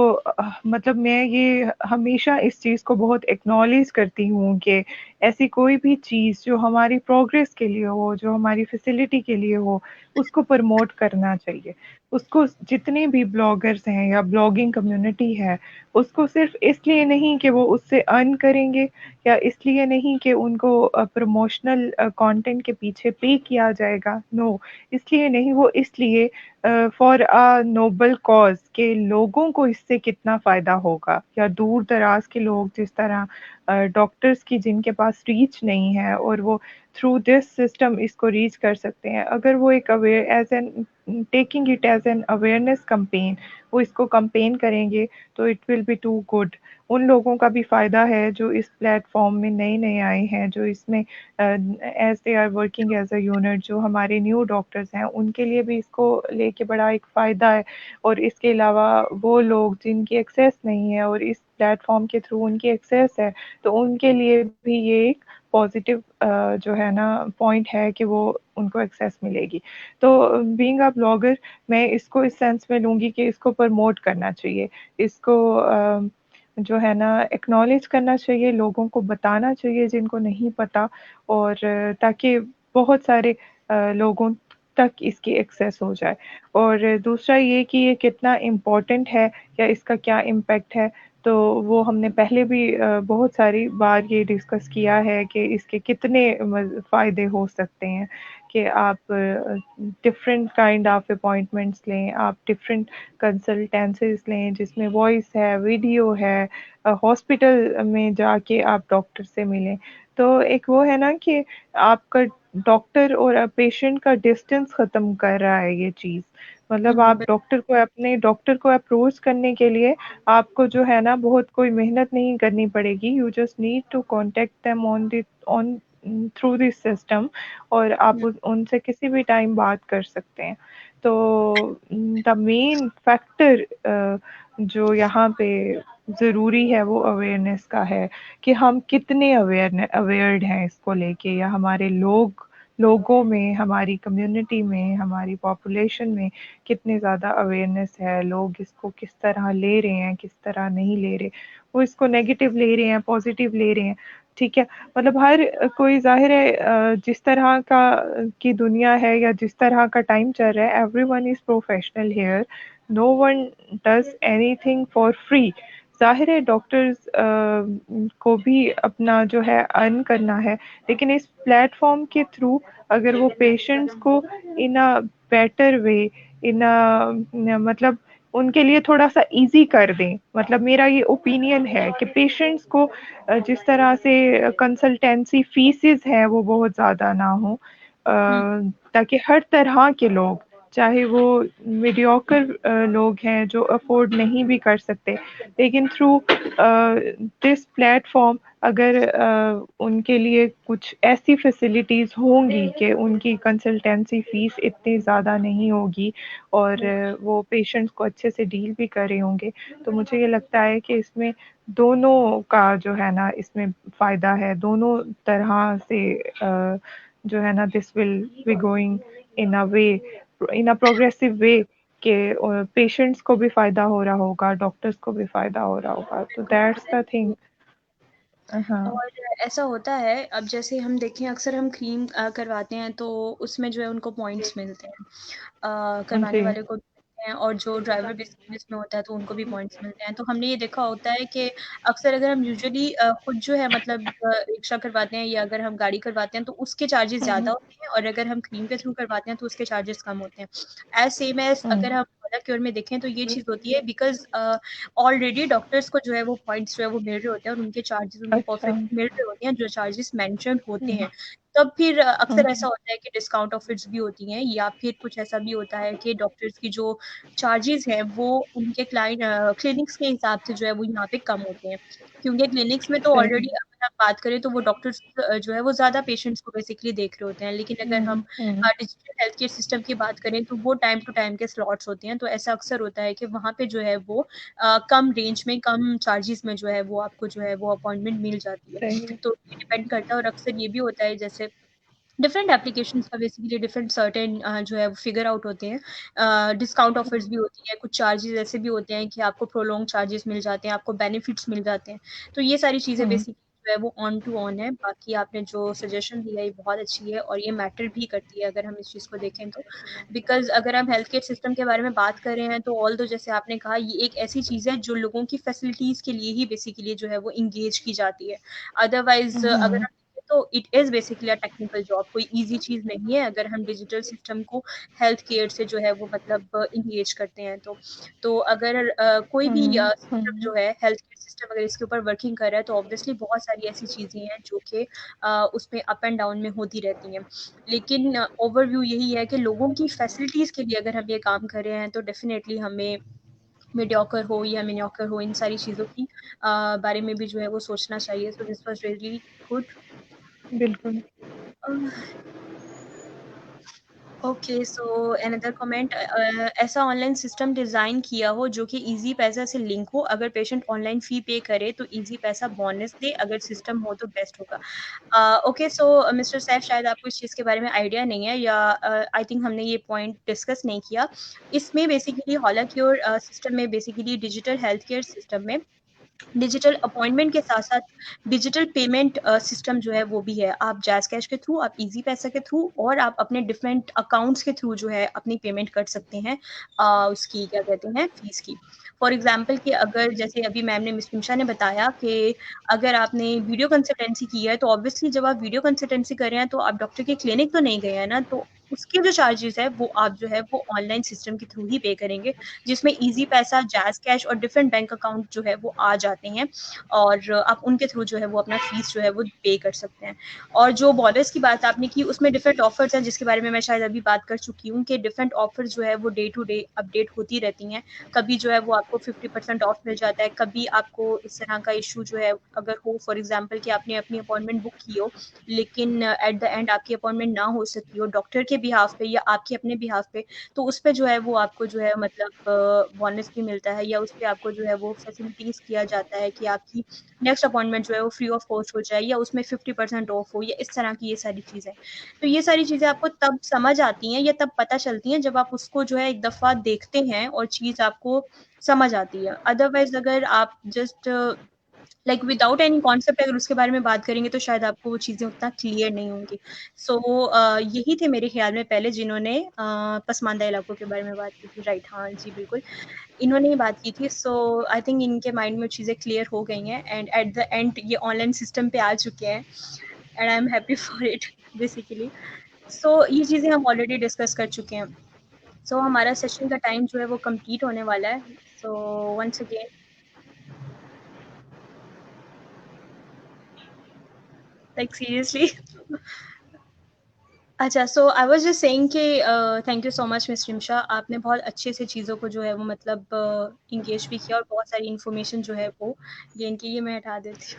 मतलब मैं ये हमेशा इस चीज़ को बहुत एक्नॉलेज करती हूँ कि ऐसी कोई भी चीज़ जो हमारी प्रोग्रेस के लिए हो, जो हमारी फैसिलिटी के लिए हो, उसको प्रमोट करना चाहिए। उसको जितने भी ब्लॉगर्स हैं या ब्लॉगिंग कम्युनिटी है, उसको सिर्फ इसलिए नहीं कि वो उससे अर्न करेंगे, या इसलिए नहीं कि उनको प्रमोशनल कंटेंट के पीछे पे किया जाएगा, नो, इसलिए नहीं, वो इसलिए फॉर अ नोबल कॉज के लोगों को इससे कितना फ़ायदा होगा, या दूर दराज के लोग जिस तरह डॉक्टर्स की जिनके पास रीच नहीं है और वो थ्रू दिस सिस्टम इसको रीच कर सकते हैं, अगर वो एक aware as an taking it as an awareness campaign, वो इसको कैंपेन करेंगे, तो it will be too good. उन लोगों का भी फ़ायदा है जो इस प्लेटफॉर्म में नए नए आए हैं, जो इसमें as they are working as a unit, जो हमारे न्यू डॉक्टर्स हैं, उनके लिए भी इसको लेके बड़ा एक फ़ायदा है। और इसके अलावा वो लोग जिनकी एक्सेस नहीं है और इस प्लेटफॉर्म के थ्रू उनकी एक्सेस है, तो उनके लिए भी ये एक पॉजिटिव जो है ना पॉइंट है कि वो उनको एक्सेस मिलेगी। तो बीइंग अ ब्लॉगर, मैं इसको इस सेंस में लूँगी कि इसको प्रमोट करना चाहिए, इसको जो है ना एक्नॉलेज करना चाहिए, लोगों को बताना चाहिए जिनको नहीं पता, और ताकि बहुत सारे लोगों तक इसकी एक्सेस हो जाए। और दूसरा ये कि ये कितना इम्पोर्टेंट है या इसका क्या इम्पैक्ट है, तो वो हमने पहले भी बहुत सारी बार ये डिस्कस किया है कि इसके कितने फ़ायदे हो सकते हैं, कि आप डिफरेंट काइंड ऑफ अपॉइंटमेंट्स लें, आप डिफरेंट कंसल्टेंसीज लें जिसमें वॉइस है, वीडियो है, हॉस्पिटल में जाके आप डॉक्टर से मिलें। तो एक वो है ना कि आपका डॉक्टर और पेशेंट का डिस्टेंस ख़त्म कर रहा है ये चीज़। मतलब आप अपने डॉक्टर को अप्रोच करने के लिए आपको जो है ना बहुत कोई मेहनत नहीं करनी पड़ेगी। You just need to contact them on through this system, और आप उनसे किसी भी टाइम बात कर सकते हैं। तो द मेन फैक्टर जो यहाँ पे ज़रूरी है वो अवेयरनेस का है, कि हम कितने अवेयर्ड हैं इसको लेके, या हमारे लोगों में, हमारी कम्युनिटी में, हमारी पॉपुलेशन में कितने ज़्यादा अवेयरनेस है, लोग इसको किस तरह ले रहे हैं, किस तरह नहीं ले रहे, वो इसको नेगेटिव ले रहे हैं, पॉजिटिव ले रहे हैं, ठीक है। मतलब हर कोई ज़ाहिर है जिस तरह का की दुनिया है या जिस तरह का टाइम चल रहा है, everyone is professional here, no one does anything for free. ज़ाहिर है डॉक्टर्स को भी अपना जो है अर्न करना है, लेकिन इस प्लेटफॉर्म के थ्रू अगर वो पेशेंट्स को इन अ बेटर वे, इन अ मतलब उनके लिए थोड़ा सा इजी कर दें। मतलब मेरा ये ओपिनियन है कि पेशेंट्स को जिस तरह से कंसल्टेंसी फीसेस हैं वो बहुत ज़्यादा ना हो, ताकि हर तरह के लोग, चाहे वो मीडियोकर लोग हैं जो अफोर्ड नहीं भी कर सकते, लेकिन थ्रू दिस प्लेटफॉर्म अगर उनके लिए कुछ ऐसी फैसिलिटीज़ होंगी कि उनकी कंसल्टेंसी फ़ीस इतनी ज़्यादा नहीं होगी और वो पेशेंट्स को अच्छे से डील भी कर रहे होंगे, तो मुझे ये लगता है कि इसमें दोनों का जो है ना इसमें फ़ायदा है। दोनों तरह से जो है ना this will be going in a way, in a progressive way, कि पेशेंट्स को भी फ़ायदा हो रहा होगा, डॉक्टर्स को भी फ़ायदा हो रहा होगा। तो दैट्स द थिंग। हाँ और ऐसा होता है, अब जैसे हम देखें अक्सर हम क्रीम करवाते हैं तो उसमें जो है उनको पॉइंट्स मिलते हैं, करवाने जी। वाले को भी मिलते हैं, और जो ड्राइवर बिजनेस में होता है तो उनको भी पॉइंट्स मिलते हैं। तो हमने ये देखा होता है कि अक्सर अगर हम यूजुअली खुद जो है मतलब रिक्शा करवाते हैं या अगर हम गाड़ी करवाते हैं तो उसके चार्जेस ज़्यादा होते हैं, और अगर हम क्रीम के थ्रू करवाते हैं तो उसके चार्जेस कम होते हैं। एज सेम एज अगर हम क्योर में देखें तो ये चीज़ होती है, बिकॉज ऑलरेडी डॉक्टर्स को जो है वो पॉइंट्स जो है वो मिल रहे होते हैं और उनके चार्जेस उनको अच्छा। परफेक्ट मिल रहे होते हैं जो चार्जेस मेंशन होते हैं। तब फिर अक्सर ऐसा होता है कि डिस्काउंट ऑफर्स भी होती हैं, या फिर कुछ ऐसा भी होता है कि डॉक्टर्स की जो चार्जेस हैं वो उनके क्लिनिक्स के हिसाब से जो है वो यहाँ पे कम होते हैं, क्योंकि क्लिनिक्स में तो सही। ऑलरेडी अगर आप बात करें तो वो डॉक्टर्स जो है वो ज़्यादा पेशेंट्स को बेसिकली देख रहे होते हैं, लेकिन अगर हम डिजिटल हेल्थ केयर सिस्टम की बात करें तो वो टाइम टू टाइम के स्लॉट्स होते हैं, तो ऐसा अक्सर होता है कि वहाँ पे जो है वो कम रेंज में कम चार्जेस में जो है वो आपको जो है वो अपॉइंटमेंट मिल जाती है। सही। तो ये डिपेंड करता है, और अक्सर ये भी होता है जैसे डिफरेंट एप्लीकेशंस का बेसिकली डिफरेंट सर्टेन जो है वो फिगर आउट होते हैं, डिस्काउंट ऑफर्स भी होती है, कुछ चार्जेस ऐसे भी होते हैं कि आपको प्रोलॉन्ग चार्जेस मिल जाते हैं, आपको बेनिफिट्स मिल जाते हैं। तो ये सारी चीज़ें बेसिकली जो है वो ऑन टू ऑन है। बाकी आपने जो सजेशन दिया ये बहुत अच्छी है और ये मैटर भी करती है अगर हम इस चीज़ को देखें तो, बिकॉज अगर हम हेल्थ केयर सिस्टम के बारे में बात कर रहे हैं तो ऑल दो जैसे आपने कहा ये एक ऐसी चीज़ है जो लोगों की फैसिलिटीज़ के लिए ही बेसिकली जो है वो इंगेज की जाती है। अदरवाइज अगर हम तो it is basically a technical job, कोई ईज़ी चीज़ नहीं है अगर हम डिजिटल सिस्टम को हेल्थ केयर से जो है वो मतलब इंगेज करते हैं तो। तो अगर कोई भी सिस्टम जो है हेल्थ केयर सिस्टम अगर इसके ऊपर वर्किंग कर रहा है तो ऑब्वियसली बहुत सारी ऐसी चीज़ें हैं जो कि उसमें अप एंड डाउन में होती रहती हैं। लेकिन ओवरव्यू यही है कि लोगों की फैसिलिटीज़ के लिए अगर हम ये काम कर रहे हैं तो डेफ़िनेटली हमें मीडियोकर हो या मिनियोकर हो इन सारी चीज़ों की बारे में भी जो है वो सोचना चाहिए। So this was really good. बिल्कुल। ओके, सो अनदर कमेंट, ऐसा ऑनलाइन सिस्टम डिज़ाइन किया हो जो कि इजी पैसा से लिंक हो, अगर पेशेंट ऑनलाइन फ़ी पे करे तो इजी पैसा बोनस दे, अगर सिस्टम हो तो बेस्ट होगा। ओके, सो मिस्टर सैफ शायद आपको इस चीज़ के बारे में आइडिया नहीं है, या आई थिंक हमने ये पॉइंट डिस्कस नहीं किया। इसमें बेसिकली हॉलाक्योर सिस्टम में basically digital health care system में डिजिटल अपॉइंटमेंट के साथ-साथ डिजिटल पेमेंट सिस्टम जो है वो भी है। आप जैज़ कैश के थ्रू, आप ईज़ी पैसा के थ्रू और आप अपने डिफरेंट अकाउंट्स के थ्रू जो है अपनी पेमेंट कर सकते हैं उसकी क्या कहते हैं फ़ीस की। फॉर एग्ज़ाम्पल कि अगर जैसे अभी मैम ने मिस निमिषा ने बताया कि अगर आपने वीडियो कंसल्टेंसी की है तो ऑब्वियसली जब आप वीडियो कंसल्टेंसी कर रहे हैं तो आप डॉक्टर के क्लिनिक तो नहीं गए हैं ना, तो उसके जो चार्जेज़ है वो आप जो है वो ऑनलाइन सिस्टम के थ्रू ही पे करेंगे, जिसमें ईज़ी पैसा, जैज़ कैश और डिफरेंट बैंक अकाउंट जो है वो आ जाते हैं, और आप उनके थ्रू जो है वो अपना फीस जो है वो पे कर सकते हैं। और जो बोनस की बात आपने की उसमें डिफरेंट ऑफर्स हैं जिसके बारे में मैं शायद अभी बात कर चुकी हूँ कि डिफरेंट ऑफर्स जो है वो डे टू डे अपडेट होती रहती हैं। कभी जो है वो आपको 50% ऑफ मिल जाता है, कभी आपको इस तरह का इशू जो है अगर हो, फॉर एग्जाम्पल कि आपने अपनी अपॉइंटमेंट बुक की हो लेकिन एट द एंड आपकी अपॉइंटमेंट ना हो सकी हो डॉक्टर के बिहाफ पे या आपके अपने बिहाफ पे, तो उस पे जो है वो आपको जो है मतलब बोनस भी मिलता है, या उस पे आपको जो है वो फैसिलिटीज़ किया जाता है कि आपकी नेक्स्ट अपॉइंटमेंट जो है वो फ्री ऑफ कॉस्ट हो जाए, या उसमें 50% ऑफ हो, या इस तरह की ये सारी चीज़ें। तो ये सारी चीज़ें आपको तब समझ आती हैं या तब पता चलती हैं जब आप उसको जो है एक दफ़ा देखते हैं और चीज़ आपको समझ आती है। अदरवाइज़ अगर आप just like without any concept अगर उसके बारे में बात करेंगे तो शायद आपको वो चीज़ें उतना क्लियर नहीं होंगी। सो यही थे मेरे ख्याल में पहले जिन्होंने पसमानदा इलाकों के बारे में बात की थी। राइट, हाँ जी, बिल्कुल। इन्होंने ही बात की थी, सो आई थिंक इनके माइंड में चीज़ें क्लियर हो गई हैं एंड एट द एंड ये ऑनलाइन सिस्टम पे आ चुके हैं and I am happy for it basically. So ये चीज़ें हम ऑलरेडी डिस्कस कर चुके हैं। सो हमारा सेशन का टाइम जो है वो कंप्लीट होने वाला है. So once again like seriously. अच्छा, so I was just saying कि thank you so much miss Rimsha, आपने बहुत अच्छे से चीज़ों को जो है वो मतलब इंगेज भी किया और बहुत सारी इन्फॉर्मेशन जो है वो गेन की. ये मैं हटा देती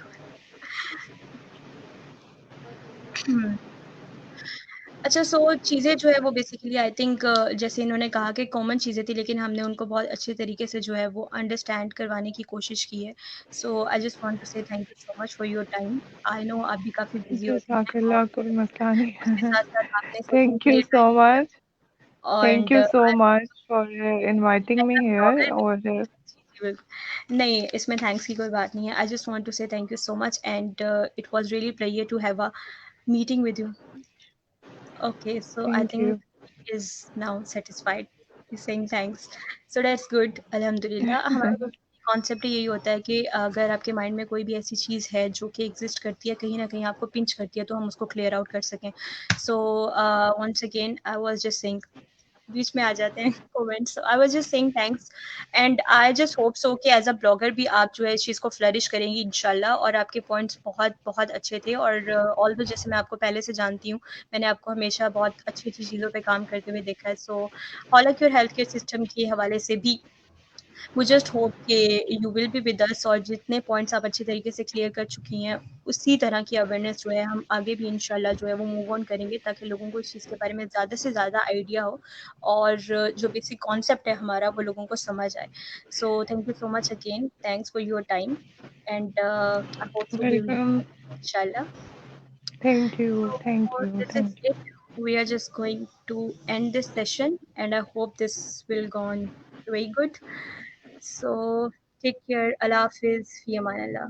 हूँ. अच्छा, सो चीज़ें जो है वो बेसिकली आई थिंक जैसे इन्होंने कहा कि कॉमन चीज़ें थी, लेकिन हमने उनको बहुत अच्छे तरीके से जो है वो अंडरस्टैंड करवाने की कोशिश की है. सो I just want to say thank you so much for your time. I know आप भी काफ़ी बिज़ी होते हैं जज़ाकल्लाह, और कोई मसला उसके नहीं. साथ-साथ आपने सेशन थैंक के यू लिए सो टाइम दिया much. Thank and you so I much for inviting me here. और नहीं, इसमें थैंक्स की कोई बात नहीं है. I just want to say thank you so much and it was really pleasure to have a meeting with you. Okay, so I thank think you. he is now satisfied. He's saying thanks. So that's good. अल्हम्दुलिल्लाह. हमारा basically concept यही होता है कि अगर आपके mind में कोई भी ऐसी चीज़ है जो कि एग्जिस्ट करती है, कहीं ना कहीं आपको पिंच करती है, तो हम उसको क्लियर आउट कर सकें. So once again I was just saying, बीच में आ जाते हैं comments. I was just saying thanks and I just hope so कि एज अ ब्लॉगर भी आप जो है इस चीज़ को फ्लरिश करेंगी इंशाल्लाह. और आपके पॉइंट्स बहुत बहुत अच्छे थे और ऑल्दो जैसे मैं आपको पहले से जानती हूँ, मैंने आपको हमेशा बहुत अच्छी अच्छी चीज़ों पे काम करते हुए देखा है. सो हालांकि और हेल्थ केयर सिस्टम के हवाले से भी वी जस्ट होप कि you will be with us और जितने पॉइंट्स आप अच्छे तरीके से क्लियर कर चुकी हैं, उसी तरह की अवेयरनेस जो है हम आगे भी इंशाल्लाह जो है वो मूव ऑन करेंगे, ताकि लोगों को इस चीज़ के बारे में ज़्यादा से ज़्यादा आइडिया हो और जो बेसिक कॉन्सेप्ट है हमारा वो लोगों को समझ आए. So thank you so much again. Thanks for your time and I hope so we will welcome. इंशाल्लाह. Thank you. Thank So you. this is thank you. it. We are just going to end this session, and I hope this will go on very good. So take care. Allah Hafiz. Fi Aman Allah.